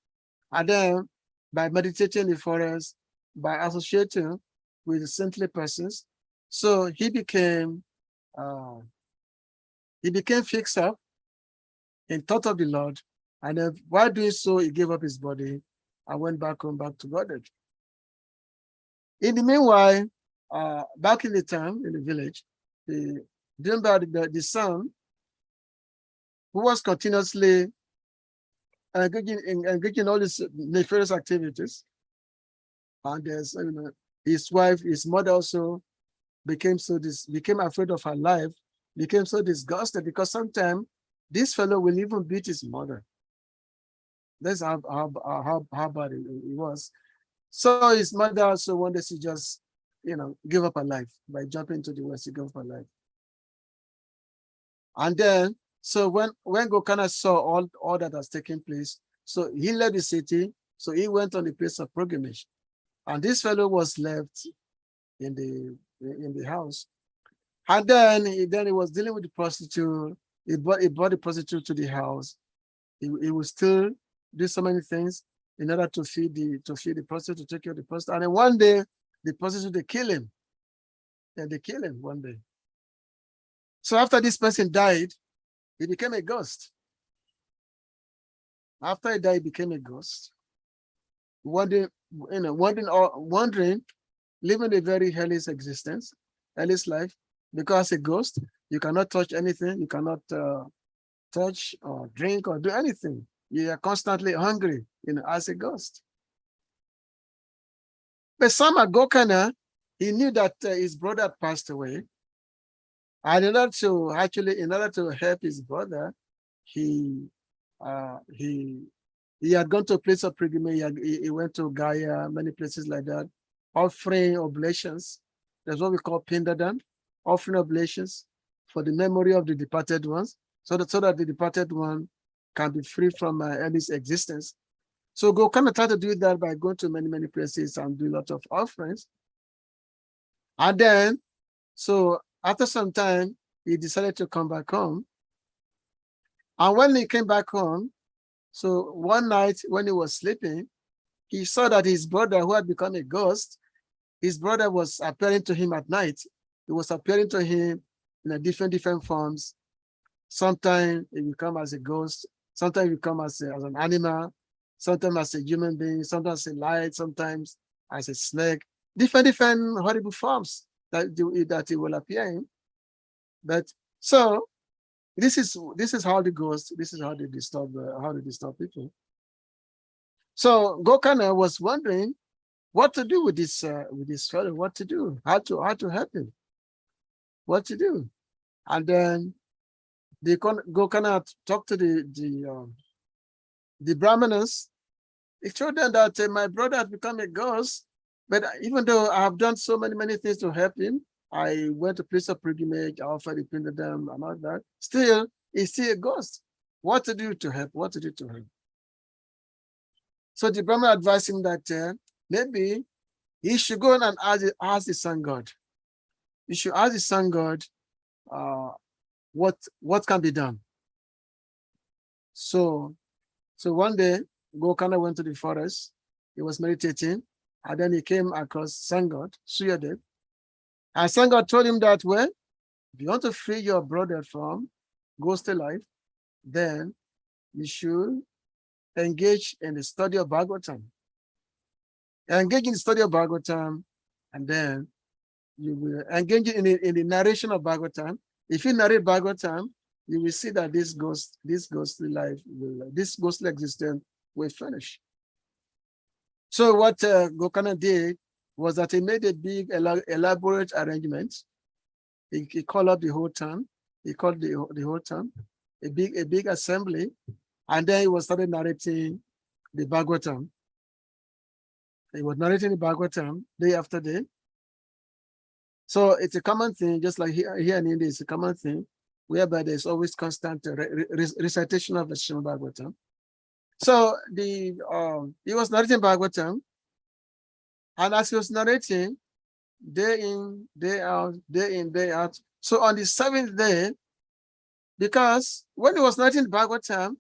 B: and then by meditating in the forest, by associating with the saintly persons, so he became fixed up in thought of the Lord, and then while doing so, he gave up his body and went back home, back to Godhead. In the meanwhile, back in the town, in the village, the son, who was continuously engaging in all these nefarious activities, and there's, his wife, his mother also became afraid of her life, became so disgusted, because sometimes this fellow will even beat his mother. That's how bad it was. So his mother also wanted to just, give up her life by jumping into the well. She gave up her life. And then, so when Gokana saw all that has taken place, so he left the city. So he went on the place of pilgrimage, and this fellow was left in the house. And then he was dealing with the prostitute. He brought the prostitute to the house. He was still do so many things in order to feed the prostitute, to take care of the prostitute. And then one day, the prostitute, they kill him. Yeah, they kill him one day. So after this person died, he became a ghost. After he died, he became a ghost. Wandering, living a very hellish existence, hellish life. Because a ghost, you cannot touch anything, you cannot touch or drink or do anything. You are constantly hungry, as a ghost. But Sama Gokana, he knew that his brother had passed away. And in order to help his brother, he had gone to a place of pilgrimage. He went to Gaia, many places like that, offering oblations. That's what we call Pindadan, offering oblations for the memory of the departed ones, so that the departed one can be free from Eddie's existence. So Gokana tried to do that by going to many places and do a lot of offerings. And then, so after some time, he decided to come back home. And when he came back home, so one night when he was sleeping, he saw that his brother, who had become a ghost, his brother was appearing to him at night. He was appearing to him in different forms. Sometimes he will come as a ghost, sometimes he will come as an animal, sometimes as a human being, sometimes as a light, sometimes as a snake, different horrible forms that he will appear in. But so this is how the ghosts, this is how they disturb people. So Gokana was wondering what to do with this fellow, what to do, how to help him, what to do. And then Gokana talked to the Brahmanas. He told them that my brother had become a ghost, but even though I have done so many things to help him, I went to place of pilgrimage, I offered the Pindadan and all that, still, he's still a ghost. What to do to help? What to do to him? So the Brahman advised him that maybe he should go and ask the sun god. He should ask the sun god what can be done. So one day, Gokana went to the forest. He was meditating, and then he came across sun god, Suyadev. And sun god told him that, well, if you want to free your brother from ghostly life, then you should engage in the study of Bhagavatam. Engage in the study of Bhagavatam, and then you will engage in the narration of Bhagavatam. If you narrate Bhagavatam, you will see that this ghostly life, this ghostly existence will finish. So what Gokana did was that he made a big, elaborate arrangement. He called up the whole town. He called the whole town, a big assembly, and then he started narrating the Bhagavatam. He was narrating the Bhagavatam day after day. So it's a common thing, just like here in India, it's a common thing, whereby there's always constant recitation of the Srimad Bhagavatam. So he was narrating Bhagavatam, and as he was narrating, day in, day out. So on the 7th day, because when he was narrating Bhagavatam,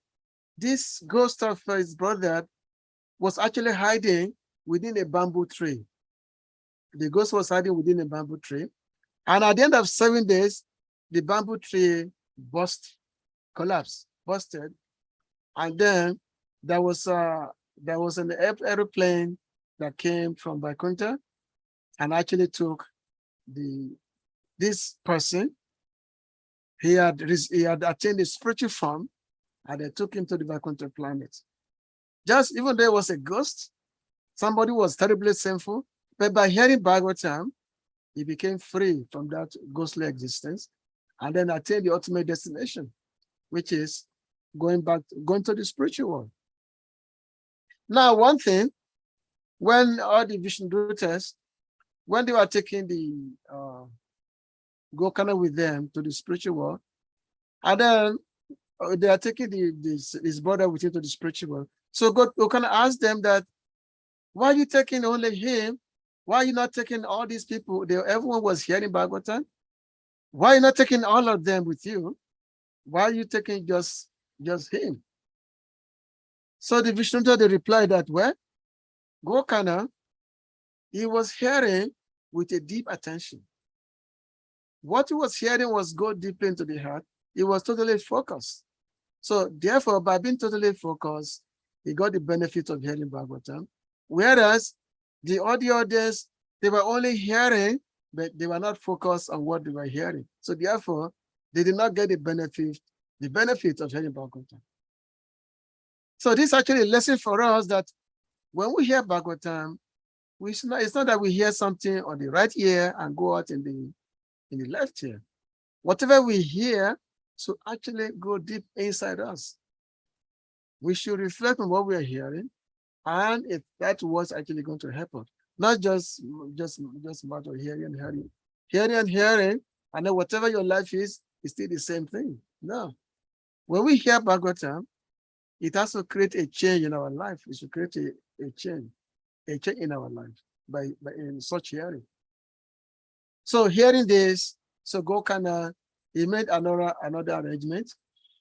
B: this ghost of his brother was actually hiding within a bamboo tree. The ghost was hiding within a bamboo tree. And at the end of 7 days, the bamboo tree collapsed, busted. And then there was an aeroplane that came from Vaikuntha and actually took this person. He had attained a spiritual form, and they took him to the Vaikuntha planet. Just even though it was a ghost, somebody was terribly sinful, but by hearing Bhagavatam, he became free from that ghostly existence and then attained the ultimate destination, which is going to the spiritual world. Now, one thing, when all the Vishnudutas, when they were taking the Gokana with them to the spiritual world, and then they are taking his brother with him to the spiritual world. So Gokana asked them that, why are you taking only him? Why are you not taking all these people? Everyone was hearing Bhagavatam. Why are you not taking all of them with you? Why are you taking just him? So the Vishnudeva, they replied that, well, Gokana, he was hearing with a deep attention. What he was hearing was go deep into the heart. He was totally focused. So therefore, by being totally focused, he got the benefit of hearing Bhagavatam. Whereas the audience, they were only hearing, but they were not focused on what they were hearing. So therefore, they did not get the benefit of hearing Bhagavatam. So this is actually a lesson for us that when we hear Bhagavatam, it's not that we hear something on the right ear and go out in the left ear. Whatever we hear should actually go deep inside us. We should reflect on what we are hearing, and if that was actually going to happen, not just about hearing, and then whatever your life is still the same thing. No. When we hear Bhagavatam, it has to create a change in our life. It should create a change in our life by in such hearing. So hearing this, so Gokana, he made another arrangement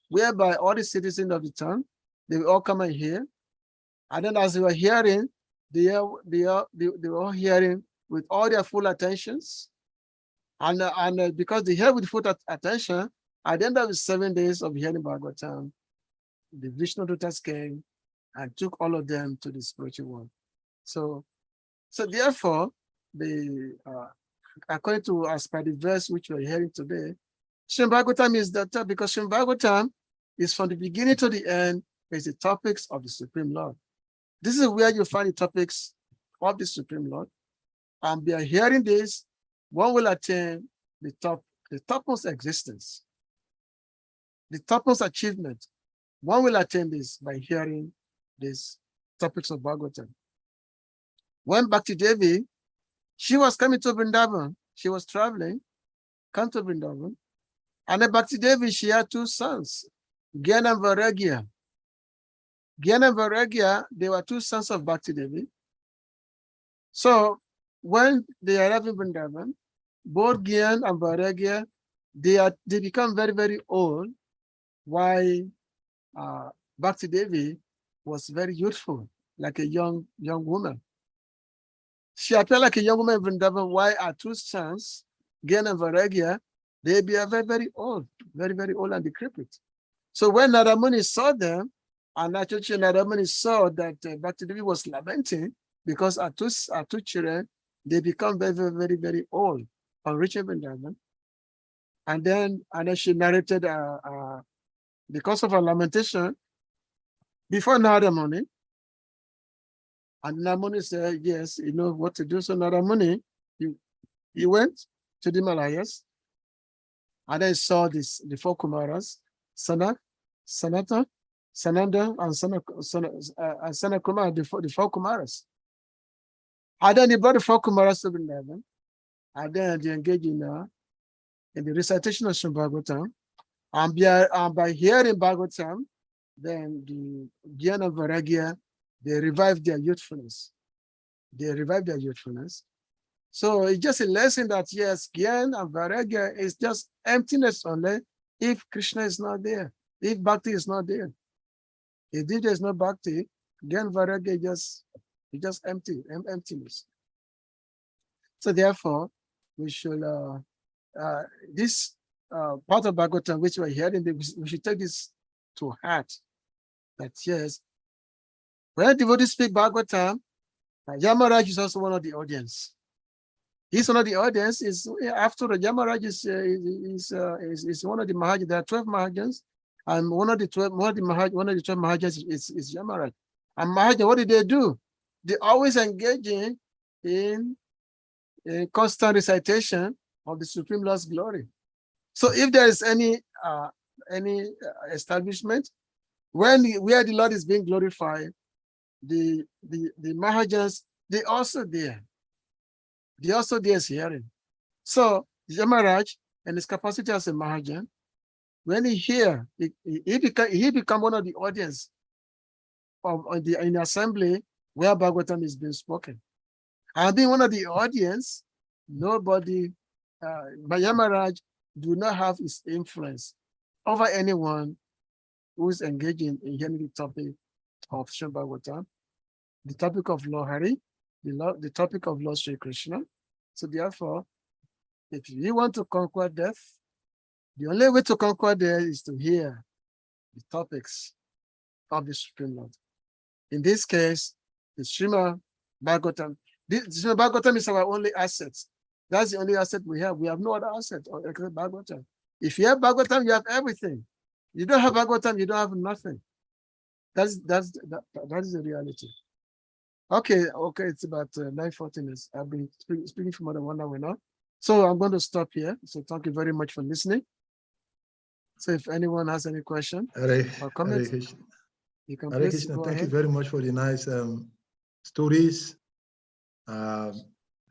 B: whereby all the citizens of the town, they will all come and hear. And then as they were hearing, they were all hearing with all their full attentions. And because they hear with full attention, at the end of the 7 days of hearing Bhagavatam, the Vishnudutas came and took all of them to the spiritual world. So therefore, according to as per the verse which we're hearing today, Srimad Bhagavatam is that because Srimad Bhagavatam is from the beginning to the end, is the topics of the Supreme Lord. This is where you find the topics of the Supreme Lord. And by hearing this, one will attain the topmost existence, the topmost achievement. One will attain this by hearing these topics of Bhagavatam. When Bhakti Devi, she was coming to Vrindavan, she was traveling, come to Vrindavan, and then Bhakti Devi, she had two sons, Gyan and Vairagya. Gyan and Vairagya, they were two sons of Bhakti Devi. So when they arrived in Vrindavan, both Gyan and Vairagya, they become very, very old, while Bhakti Devi was very youthful, like a young woman. She appeared like a young woman in Vrindavan, while her two sons, Gyan and Vairagya, they be very, very old, very, very old and decrepit. So when Narada Muni saw them, and actually Narada Muni saw that Bhakti Devi was lamenting because her two children, they become very, very, very, very old on reaching Vrindavan. And then she narrated because of her lamentation before Narada Muni. And Narada Muni said, yes, you know what to do. So Narada Muni, he went to the Himalayas, and then saw the four Kumaras, Sanat, Sanata, Sananda, and Sanakumara, the four Kumaras. And then he brought the four Kumaras to Vrindavan, and then they engaged in the recitation of Srimad Bhagavatam. And by hearing Bhagavatam, then the Gyan and Vairagya, they revived their youthfulness. So it's just a lesson that yes, Gyan and Vairagya is just emptiness only if Krishna is not there, if Bhakti is not there. If there's no Bhakti, Gyan and Vairagya is just emptiness. So therefore, we should, this part of Bhagavatam which we're hearing, we should take this to heart, that yes, when devotees speak Bhagavatam, Yamaraj is also one of the audience. He's one of the audience. After the Yamaraj is one of the Mahajans. There are 12 Mahajans, and one of the 12 Mahajans is Yamaraj. And Mahajan, what did they do? They always engaging in constant recitation of the Supreme Lord's glory. So if there is any establishment where the Lord is being glorified, the Mahajans, they also there is hearing. So Yamaraj, in his capacity as a Mahajan, when he hear, he become one of the audience in the assembly where Bhagavatam is being spoken. And being one of the audience, nobody, but Yamaraj do not have his influence over anyone who is engaging in hearing the topic of Srimad Bhagavatam, the topic of Lord Hari, the topic of Lord Sri Krishna. So therefore, if you want to conquer death, the only way to conquer death is to hear the topics of the Supreme Lord. In this case, the Srimad Bhagavatam. The Srimad Bhagavatam is our only asset. That's the only asset we have. We have no other asset except Bhagavatam. If you have Bhagavatam, you have everything. You don't have Bhagavatam, you don't have nothing. That is the reality. Okay, it's about 9:40 minutes. I've been speaking for more than 1 hour now. So I'm going to stop here. So thank you very much for listening. So if anyone has any question or comment, you can
D: Hare
B: please
D: Krishna,
B: go
D: thank you
B: ahead.
D: very much for the nice stories.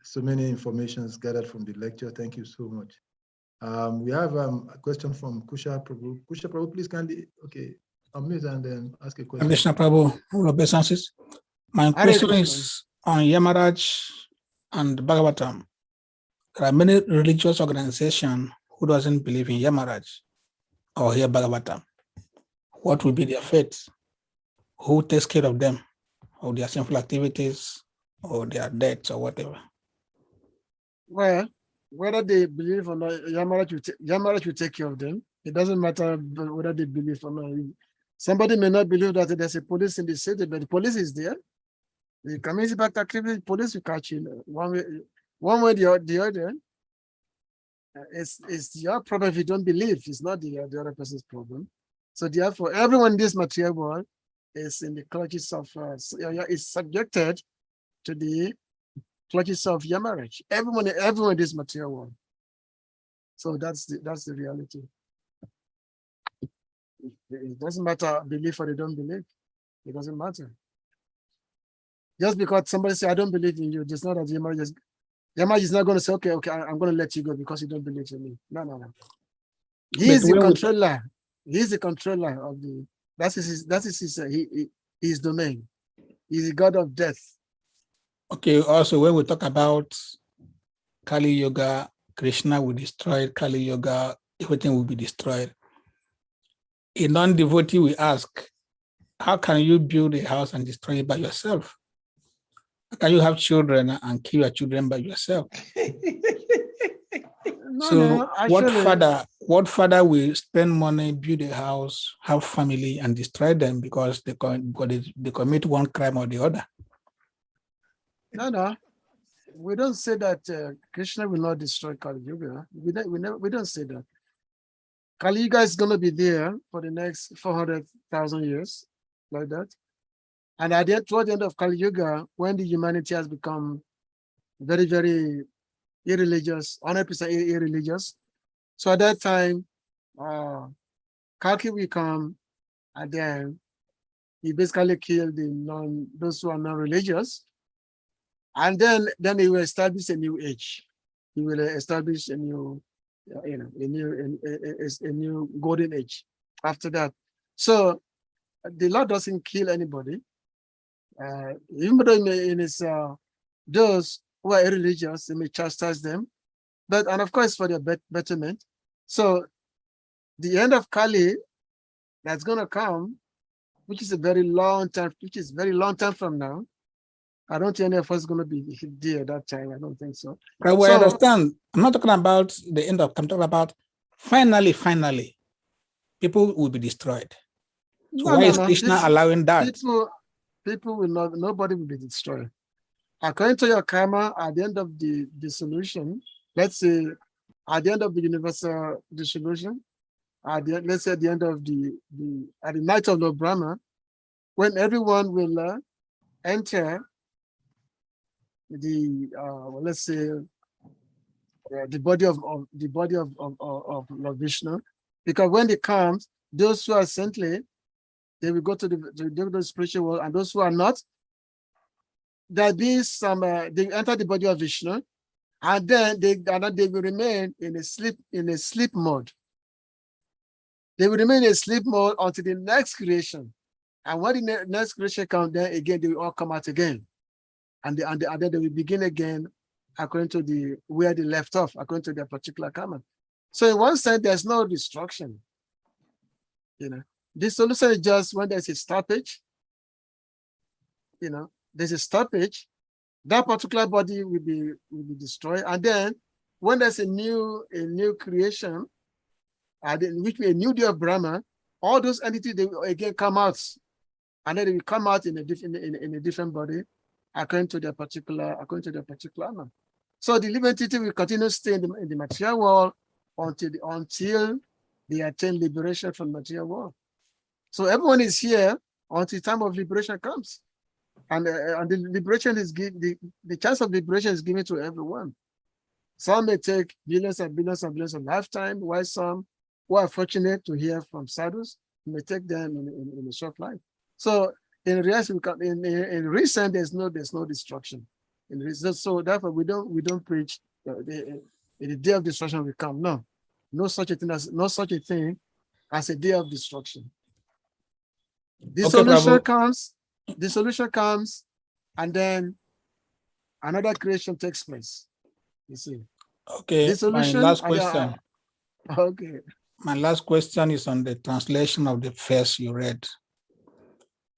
D: So many informations gathered from the lecture. Thank you so much. We have a question from Kusha Prabhu. Kusha Prabhu, please kindly, unmute and then ask a question.
G: Krishna Prabhu, all obeisances. My
B: Hare
G: question
B: Krishna.
G: is on Yamaraj and Bhagavatam. There are many religious organizations who doesn't believe in Yamaraj or hear Bhagavatam. What will be their fate? Who takes care of them, or their sinful activities, or their debts, or whatever?
B: Well, whether they believe or not, Yamaraj will take care of them. It doesn't matter whether they believe or not. Somebody may not believe that there's a police in the city, but the police is there. The community back activity, police will catch you one way or the other. It's your problem if you don't believe. It's not the other person's problem. So therefore, everyone in this material world is in the clutches of is subjected to the clutches of Yamaraj. Everyone in this material world. So that's the reality. It doesn't matter believe or they don't believe. It doesn't matter. Just because somebody say I don't believe in you, it's not that Yamaraj is not going to say okay, I'm going to let you go because you don't believe in me. No. He is the controller. He's the controller of the. His domain. He's the god of death.
G: Okay. Also, when we talk about Kali Yoga, Krishna will destroy Kali Yoga. Everything will be destroyed. A non-devotee will ask, how can you build a house and destroy it by yourself? How can you have children and kill your children by yourself? What father will spend money, build a house, have family, and destroy them because they commit one crime or the other?
B: No. We don't say that Krishna will not destroy Kali Yuga. We don't say that. Kali Yuga is going to be there for the next 400,000 years, like that. And toward the end of Kali Yuga, when the humanity has become very, very irreligious, 100% irreligious, so at that time, Kalki will come, and then he basically kill those who are non-religious, and then he will establish a new age. He will establish a new, a new golden age after that. So the Lord doesn't kill anybody. Even though in his those who are irreligious, he may chastise them, and of course for their betterment. So the end of Kali that's going to come, which is a very long time, from now. I don't think any of us is going to be there at that time. I don't think so.
G: Right, well, I understand. I'm not talking about the end of. I'm talking about finally, people will be destroyed. So why is Krishna allowing that?
B: People will not. Nobody will be destroyed. According to your karma, at the end of the dissolution, let's say at the end of the universal dissolution, let's say at the end of at the night of Lord Brahma, when everyone will enter the let's say the body of Lord Vishnu, because when they come, those who are saintly, they will go to the spiritual world, and those who are not, there be some they enter the body of Vishnu, and then they will remain in a sleep mode. They will remain in a sleep mode until the next creation. And when the next creation comes, then again they will all come out again. And then they will begin again according to where they left off, according to their particular karma. So in one sense, there's no destruction. The solution is just when there's a stoppage, there's a stoppage, that particular body will be destroyed. And then when there's a new creation, which means a new day of Brahma, all those entities, they will again come out, and then they will come out in a different body according to their particular honor. So the living entity will continue to stay in the material world until they attain liberation from the material world. So everyone is here until time of liberation comes, and the liberation is the chance of liberation is given to everyone. Some may take billions and billions and billions of lifetime, while some who are fortunate to hear from sadhus may take them in a short life. So in recent, there's no destruction. So therefore, we don't preach the day of destruction will come. No such a thing as a day of destruction. The solution comes, and then another creation takes place. You see.
G: Okay. My last question.
B: Okay.
G: My last question is on the translation of the verse you read.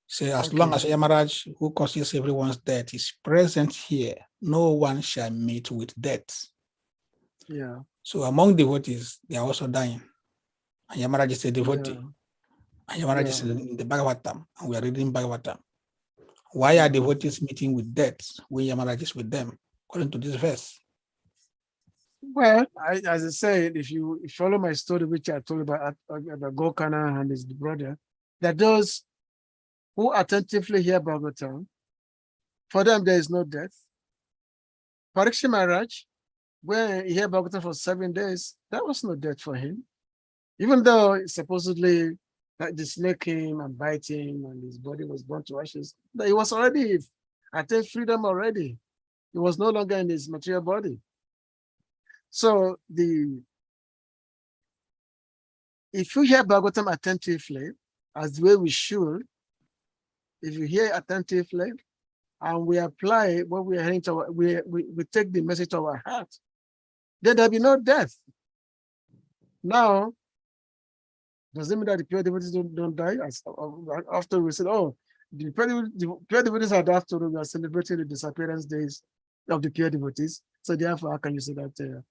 G: Say, as long as Yamaraj, who causes everyone's death, is present here, no one shall meet with death.
B: Yeah.
G: So among devotees, they are also dying. And Yamaraj is a devotee.
B: Yeah.
G: And Yamaraj is in the Bhagavatam, and we are reading Bhagavatam. Why are devotees meeting with death when Yamaraj is with them, according to this verse?
B: Well, as I said, if you follow my story, which I told about Gokana and his brother, that those who attentively hear Bhagavatam, for them there is no death. Parikshit Maharaj, when he heard Bhagavatam for 7 days, there was no death for him. Even though supposedly the snake came and bite him and his body was burnt to ashes, but he was already attained freedom already. He was no longer in his material body. So if you hear Bhagavatam attentively, as the way we should, if you hear attentively, and we apply what we are hearing to we take the message to our heart, then there'll be no death. Now, does it mean that the pure devotees don't die? After we said, oh, the pure devotees are after we are celebrating the disappearance days of the pure devotees. So therefore, how can you say that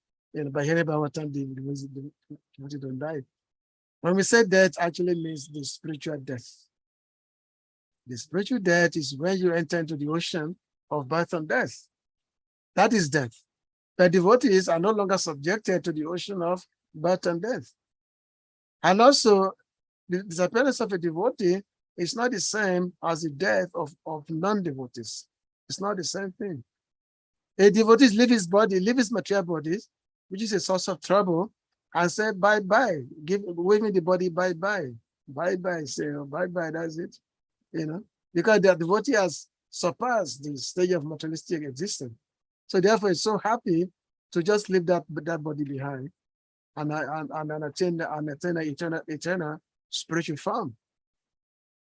B: by hearing about what time the devotees don't die? When we say death, actually means the spiritual death. The spiritual death is when you enter into the ocean of birth and death. That is death. The devotees are no longer subjected to the ocean of birth and death. And also, the disappearance of a devotee is not the same as the death of non-devotees. It's not the same thing. A devotee leave his body, leave his material bodies, which is a source of trouble, and say bye-bye, wave me the body bye-bye, bye-bye, say bye-bye, that's it. Because the devotee has surpassed the stage of materialistic existence. So therefore, it's so happy to just leave that body behind and attain an eternal spiritual form.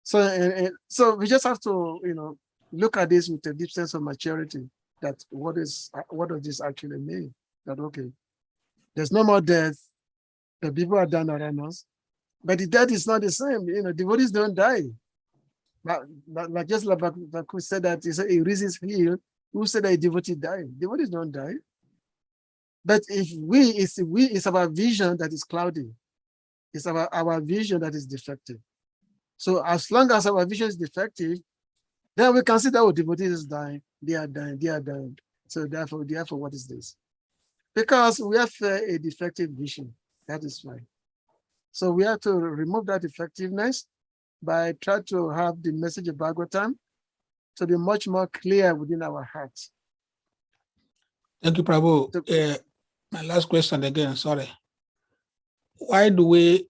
B: So we just have to look at this with a deep sense of maturity. That what does this actually mean? That okay, there's no more death. The people are done around us, but the death is not the same. Devotees don't die. Like just like who said that he raises heel. Who said that a devotee died? Devotees don't die. But it's our vision that is cloudy. It's our vision that is defective. So as long as our vision is defective, then we can see that devotees is dying. They are dying. So therefore, what is this? Because we have a defective vision. That is fine. So we have to remove that effectiveness by trying to have the message of Bhagavatam to be much more clear within our hearts.
G: Thank you, Prabhu. My last question again, sorry. Why do it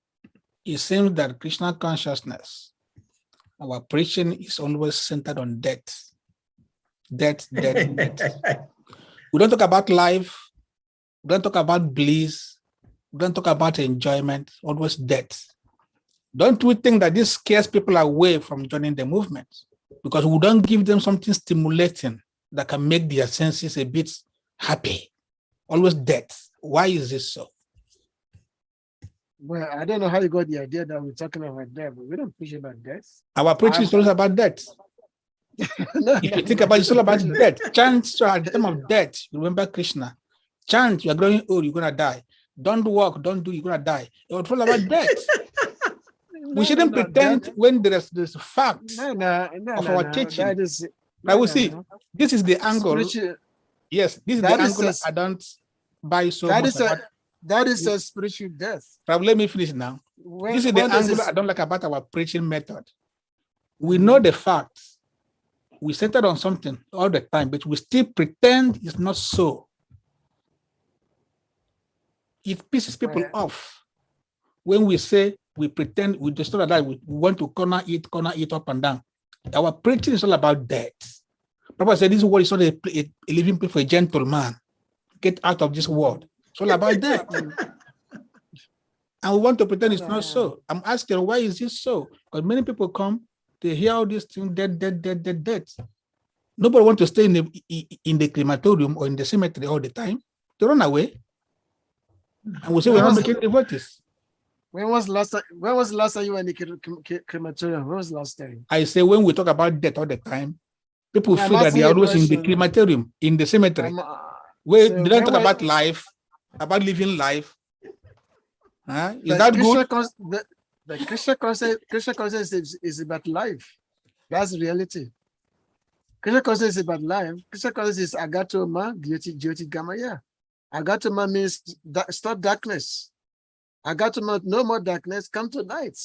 G: seems that Krishna consciousness, our preaching is always centered on death. Death. We don't talk about life. We don't talk about bliss. We don't talk about enjoyment, always death. Don't we think that this scares people away from joining the movement? Because we don't give them something stimulating that can make their senses a bit happy. Always death. Why is this so?
B: Well, I don't know how you got the idea that we're talking about death, but we don't preach about death.
G: Our preaching is always about death. If you think about it, it's all about death. Chant at the time of death, remember Krishna. Chant, you are growing old, you're gonna die. Don't walk, don't do, you're gonna die. It's all about death. We shouldn't pretend when there's facts of our teaching.
B: That is,
G: Now we see, this is the angle.
B: spiritual.
G: Yes, this is
B: That
G: the
B: is
G: angle
B: a-
G: I don't buy so
B: That
G: much.
B: is that is a spiritual death.
G: Prabhu, let me finish now.
B: When,
G: This is the
B: when there's
G: angle
B: a-
G: I don't like about our preaching method. We know the facts. We centered on something all the time, but we still pretend it's not so. It pisses people
B: Right.
G: off when we say we pretend we destroy that we want to corner it up and down. Our preaching is all about death. Papa said this world is not a living place for a gentleman. Get out of this world. It's all about death. And we want to pretend it's not so. I'm asking, why is this so? Because many people come, they hear all these things, death. Nobody wants to stay in the crematorium or in the cemetery all the time. They run away. And we say we're not making devotees.
B: When was the last time you were in the crematorium? When was the last time?
G: I say when we talk about death all the time, people
B: I'm
G: feel that they
B: asking
G: are
B: you a
G: always in the
B: question.
G: crematorium, in the cemetery.
B: so
G: Where they don't
B: when
G: talk
B: we-
G: about life, about living life. Huh? Is
B: The
G: that
B: Krishna
G: good?
B: the Krishna consciousness is about life. That's reality. Krishna consciousness is about life. Krishna consciousness is agatoma, jyoti gamaya. Agatoma means stop darkness. Agatoma, no more darkness, come to light.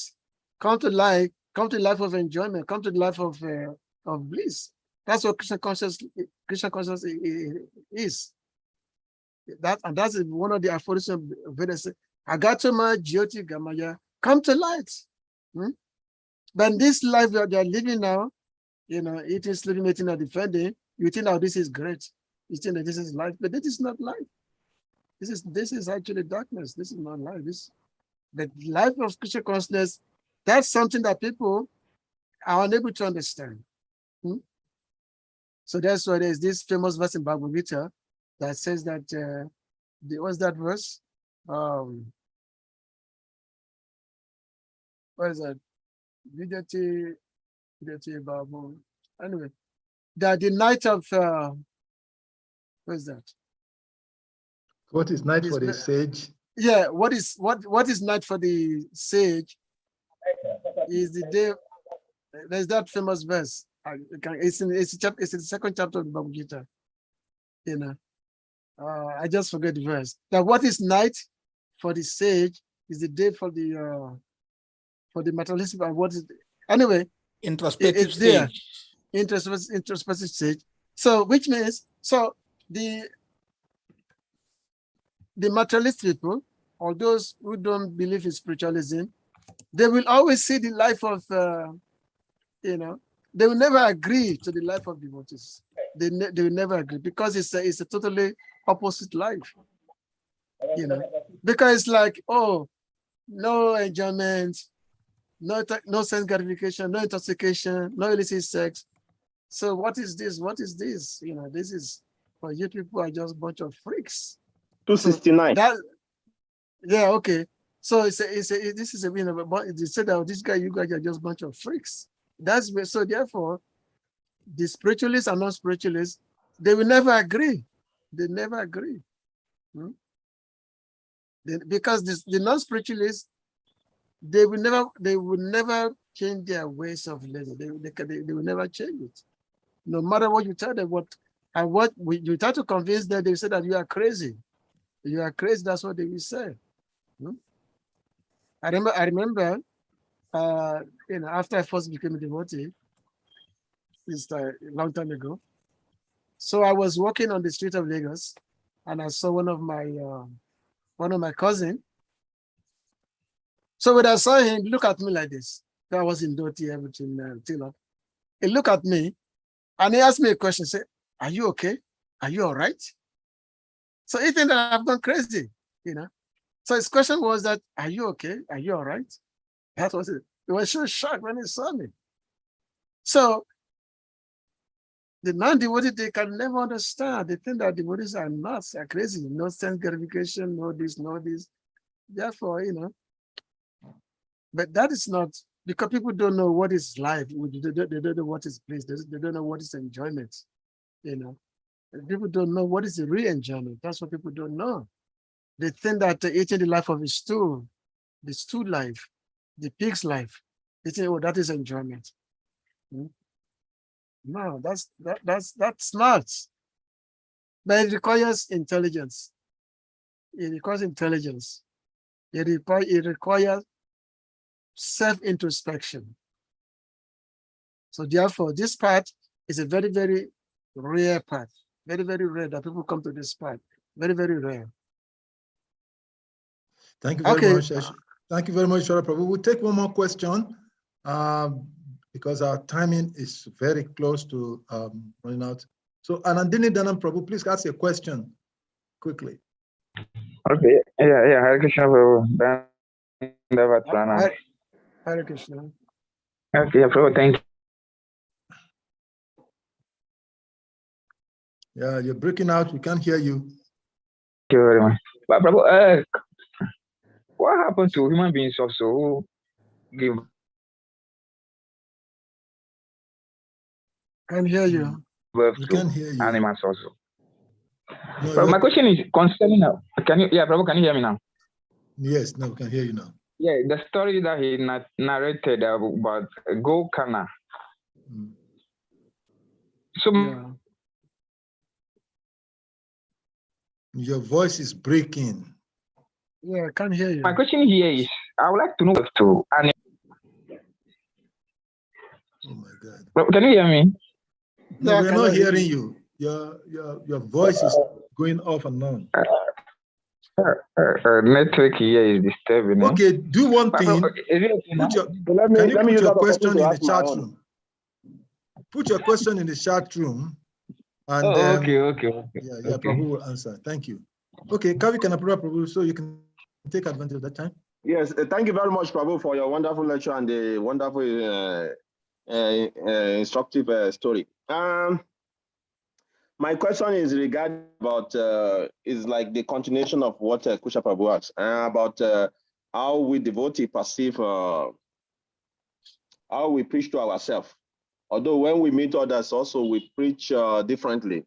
B: Come to light, come to life of enjoyment, come to the life of bliss. That's what Krishna consciousness is. And that's one of the aphorisms Vedas. Agatoma jyoti gamaya, come to light. But this life that they are living now, eating, sleeping, mating, and defending, you think, oh, this is great. You think that this is life, but this is not life. This is actually darkness. This is not life. The life of Krishna consciousness, that's something that people are unable to understand. So that's why there's this famous verse in Bhagavad Gita that says that, what's that verse? What is that? Vidati Babu. Anyway, that the night of, what is that?
D: What is night for the
B: This-
D: sage?
B: Yeah, what is night for the sage is the day. There's that famous verse. It's in the second chapter of the Bhagavad Gita. I just forget the verse. That what is night for the sage is the day for the materialistic. What is anyway?
G: Introspective
B: It's there.
G: stage.
B: Introspective stage. So which means the materialist people, or those who don't believe in spiritualism, they will always see the life of, they will never agree to the life of devotees. They will never agree because it's a totally opposite life. Because it's like, oh, no enjoyment, no sense gratification, no intoxication, no illicit sex. So what is this? What is this? This is, for you people are just a bunch of freaks.
E: 269.
B: Yeah, okay. So this is a they said that this guy, you guys are just a bunch of freaks. So therefore, the spiritualists and non-spiritualists, they will never agree. They never agree. Because the non-spiritualists, they will never change their ways of living. They will never change it. No matter what you tell them, you try to convince them, they say that you are crazy. You are crazy, that's what they will say. I remember, after I first became a devotee, it's a long time ago. So I was walking on the street of Lagos, and I saw one of my cousin. So when I saw him, look at me like this. I was in dirty, everything. He looked at me, and he asked me a question. Say, "Are you okay? Are you all right?" So he think that I've gone crazy, So his question was that, "Are you okay? Are you all right?" That was it. He was so shocked when he saw me. So the non-devotees, they can never understand. They think that devotees are nuts, are crazy, no sense gratification, no this, no this. Therefore, but that is not Because people don't know what is life. They don't know what is bliss. They don't know what is enjoyment. You know, and people don't know what is the real enjoyment. That's what people don't know. They think that eating the life of a stool, the stool life, the pig's life, they think, oh, that is enjoyment. No, that's not. But it requires intelligence. It requires intelligence. It requires self-introspection. So therefore, this path is a very, very rare path. Very, very rare that people come to this path. Very, very rare.
D: Thank you very
B: Okay.
D: much. Thank you very much, Ishwara Prabhu. We'll take one more question because our timing is very close to running out. So, Anandini Dhanam Prabhu, please ask a question quickly.
C: Okay. Yeah. Hare Krishna, Prabhu. Dandavatsana.
B: Hare Krishna.
C: Okay, Prabhu, thank you.
D: Yeah, you're breaking out. We can't hear you.
C: Thank you very much. But Prabhu, what happened to human beings also who give
B: Can hear you.
C: birth
D: We
C: to
D: can't hear you.
C: animals also?
D: No,
C: But my question is concerning Prabhu, can you hear me now?
D: yes, no, we can hear you now.
C: Yeah, the story that he narrated about Gokana.
D: Mm.
C: So
B: Yeah.
D: Your voice is breaking.
B: Yeah, I can hear you.
C: my question here is, I would like to know to animals.
D: Oh my God.
C: Can you hear me?
D: No,
B: Yeah, I
D: we're
B: cannot
D: not
B: hear
D: hearing you. Your voice is going off and on.
C: Network here is disturbing.
D: Okay, do one
C: But,
D: thing.
C: is it okay now?
D: Can you put
E: use
D: your
E: that
D: question
E: opportunity
D: in
E: to
D: the
E: ask my
D: chat
E: own.
D: room? Put your question in the chat room, and
C: Okay.
D: yeah, Prabhu will answer. Thank you. Okay, Kavi Kanapura Prabhu, so you can take advantage of that time.
E: Yes, thank you very much, Prabhu, for your wonderful lecture and the wonderful instructive story. My question is regarding about is like the continuation of what Kusha Prabhu asked about how we devotee perceive how we preach to ourselves. Although when we meet others, also we preach differently.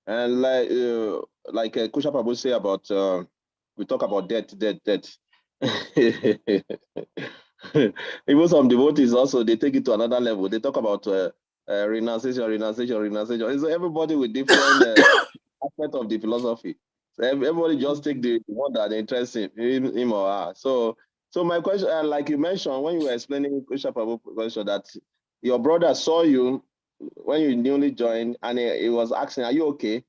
E: And like Kusha Prabhu say about we talk about death. Even some devotees also they take it to another level. They talk about renunciation. So everybody with different aspect of the philosophy. So everybody just take the one that interests him or her. So my question, like you mentioned when you were explaining Kusha Prabhu question, that your brother saw you when you newly joined and he was asking, "Are you okay?"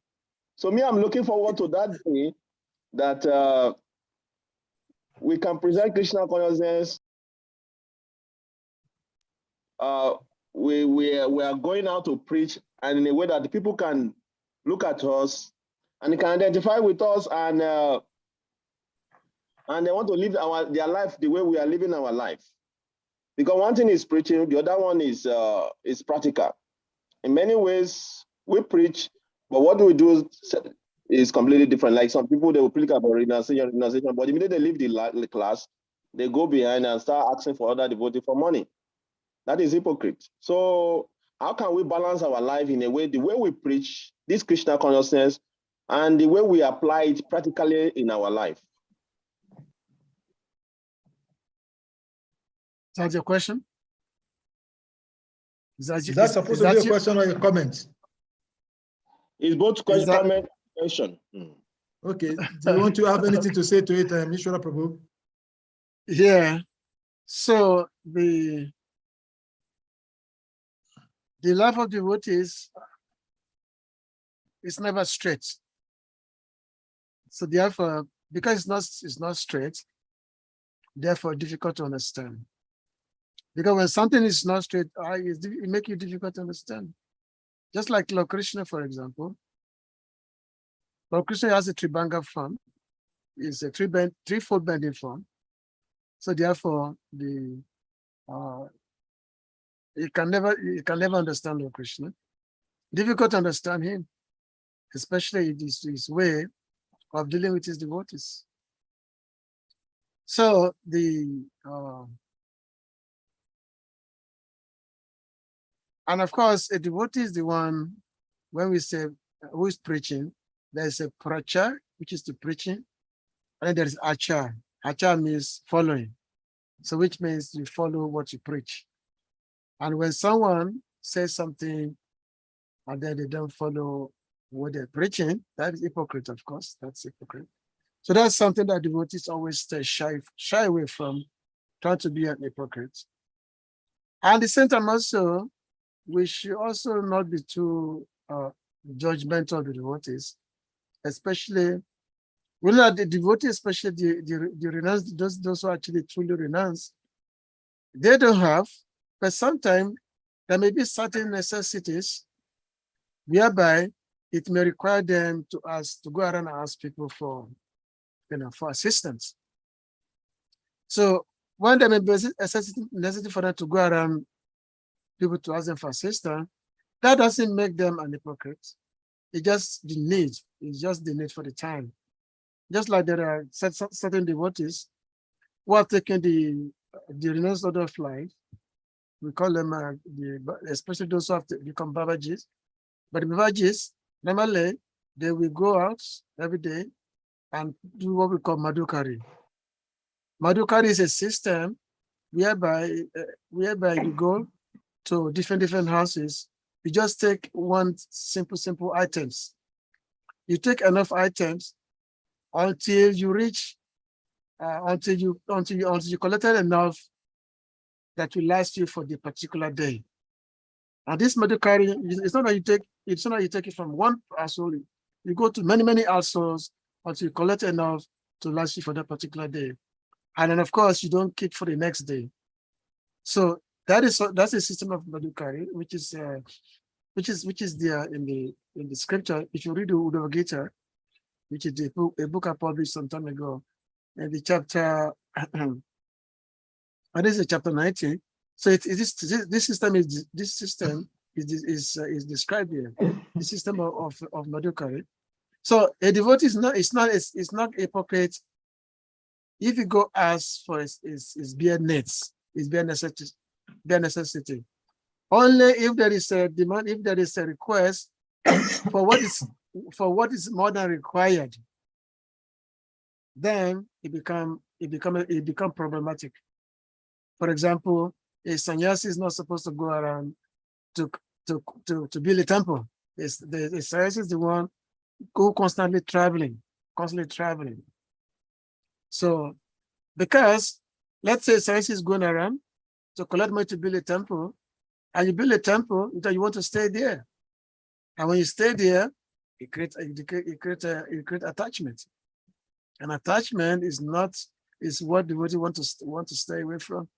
E: So me, I'm looking forward to that day that we can present Krishna consciousness. We are going out to preach, and in a way that the people can look at us and they can identify with us, and they want to live their life the way we are living our life. Because one thing is preaching, the other one is practical. In many ways, we preach, but what we do is completely different. Like some people, they will preach about renunciation, but immediately they leave the class, they go behind and start asking for other devotees for money. That is hypocrite. So how can we balance our life in a way, the way we preach this Krishna consciousness and the way we apply it practically in our life?
B: Is that your question?
D: Is that supposed to be a question or a comment?
E: It's both question, comment, question.
D: Okay. Do you want to have anything to say to it, Ishwara Prabhu?
B: Yeah. So the life of devotees is never straight. So therefore, because it's not straight, therefore difficult to understand. Because when something is not straight, it makes you difficult to understand. Just like Lord Krishna, for example. Lord Krishna has a Tribhanga form. It's a threefold bending form. So therefore, you can never understand Lord Krishna. Difficult to understand him, especially his way of dealing with his devotees. So And of course, a devotee is the one, when we say who is preaching, there's a pracha, which is the preaching, and then there is achar. Achar means following. So which means you follow what you preach. And when someone says something and then they don't follow what they're preaching, that is hypocrite, of course. That's hypocrite. So that's something that devotees always stay shy away from, trying to be an hypocrite. And at the same time also, we should also not be too judgmental of the devotees, especially, we know that the devotees, especially the renounced, those who actually truly renounce, they don't have, but sometimes there may be certain necessities whereby it may require them to go around and ask people for, for assistance. So when there may be a necessity for them to go around people to ask them for assistance, that doesn't make them an hypocrite. It's just the need. It's just the need for the time. Just like there are certain devotees who have taken the renounced order of life. We call them, especially those who have to become Babajis. But the Babajis, normally, they will go out every day and do what we call Madhukari. Madhukari is a system whereby you go to different houses. You just take one simple items. You take enough items until you reach, until you collected enough that will last you for the particular day. And this Madhukari, it's not that you take it from one household. You go to many households until you collect enough to last you for that particular day. And then of course you don't keep for the next day. So that's a system of Madhukari, which is there in the scripture. If you read the Uddhava Gita, which is a book I published some time ago, and the chapter, and this is chapter 19. So this system is described here. The system of Madhukari. So a devotee is not hypocrite if you go ask for his bare needs, his bare necessity. Only if there is a demand, if there is a request for what is more than required, then it become problematic. For example, a sannyasi is not supposed to go around to build a temple. The sannyasi is the one who constantly traveling. So, because let's say sannyasi is going around to collect money to build a temple, and you build a temple because you want to stay there, and when you stay there, you create attachment. And attachment is what devotee want to stay away from.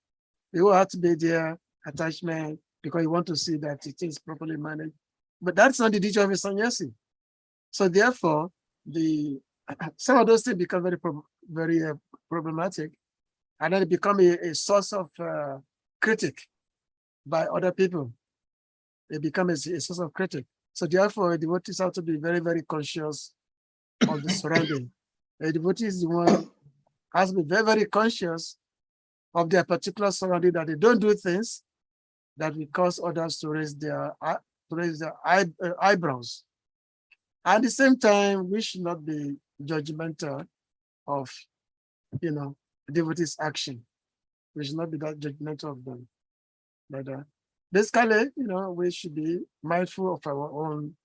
B: You have to be there, attachment, because you want to see that it is properly managed. But that's not the duty of a sannyasi. So therefore, some of those things become very problematic, and then it become a source of critic by other people. It becomes a source of critic. So therefore, devotees have to be very, very conscious of the surrounding. A devotee is the one has to be very, very conscious of their particular surrounding, that they don't do things that will cause others to raise their eyebrows. At the same time, we should not be judgmental of, devotees' action. We should not be that judgmental of them. But basically, we should be mindful of our own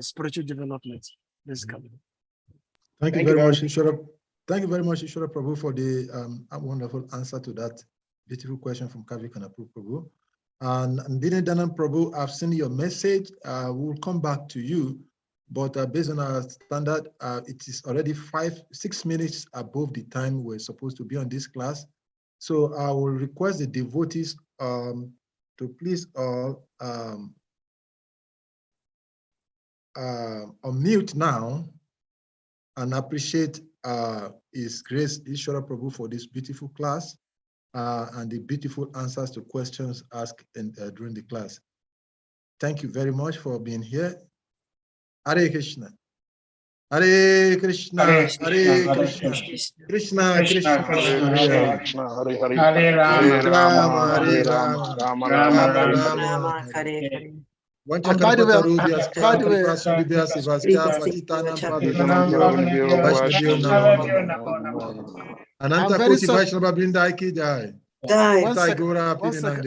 B: spiritual development, basically.
D: Thank you very much, Ishwara. Thank you very much, Ishwara Prabhu, for the wonderful answer to that beautiful question from Kavi Kanapu Prabhu. And Dinadanand Prabhu, I've seen your message. We'll come back to you, but based on our standard, it is already 6 minutes above the time we're supposed to be on this class. So I will request the devotees to please unmute now and appreciate His Grace Ishwara Prabhu for this beautiful class and the beautiful answers to questions asked during the class. Thank you very much for being here. Hare Krishna. Hare Krishna,
E: Hare
D: Hare
E: Krishna,
D: Krishna, Krishna Krishna,
E: Krishna,
D: Hare
E: Hare
D: Hare,
E: Hare
D: Hare
E: Rama,
D: Rama,
E: Hare
D: Hare
E: Rama,
D: Rama,
E: Rama
D: Rama
E: Rama,
D: Rama, Hare. Vancha
B: And by the way,
D: Karpataru, Vyasta,
B: by the way,
D: Kripa Sudhibhya Sivasya, Patitanam Pavanebhyo, Vaishnavyo Namo Namo.
B: I'm
D: Ananta
B: very
D: Koti
B: sorry.
D: Vaishnava Brinda Ki Jai.
B: One
D: Nitai
B: second.
D: Gora
B: One second.
D: Pirinande.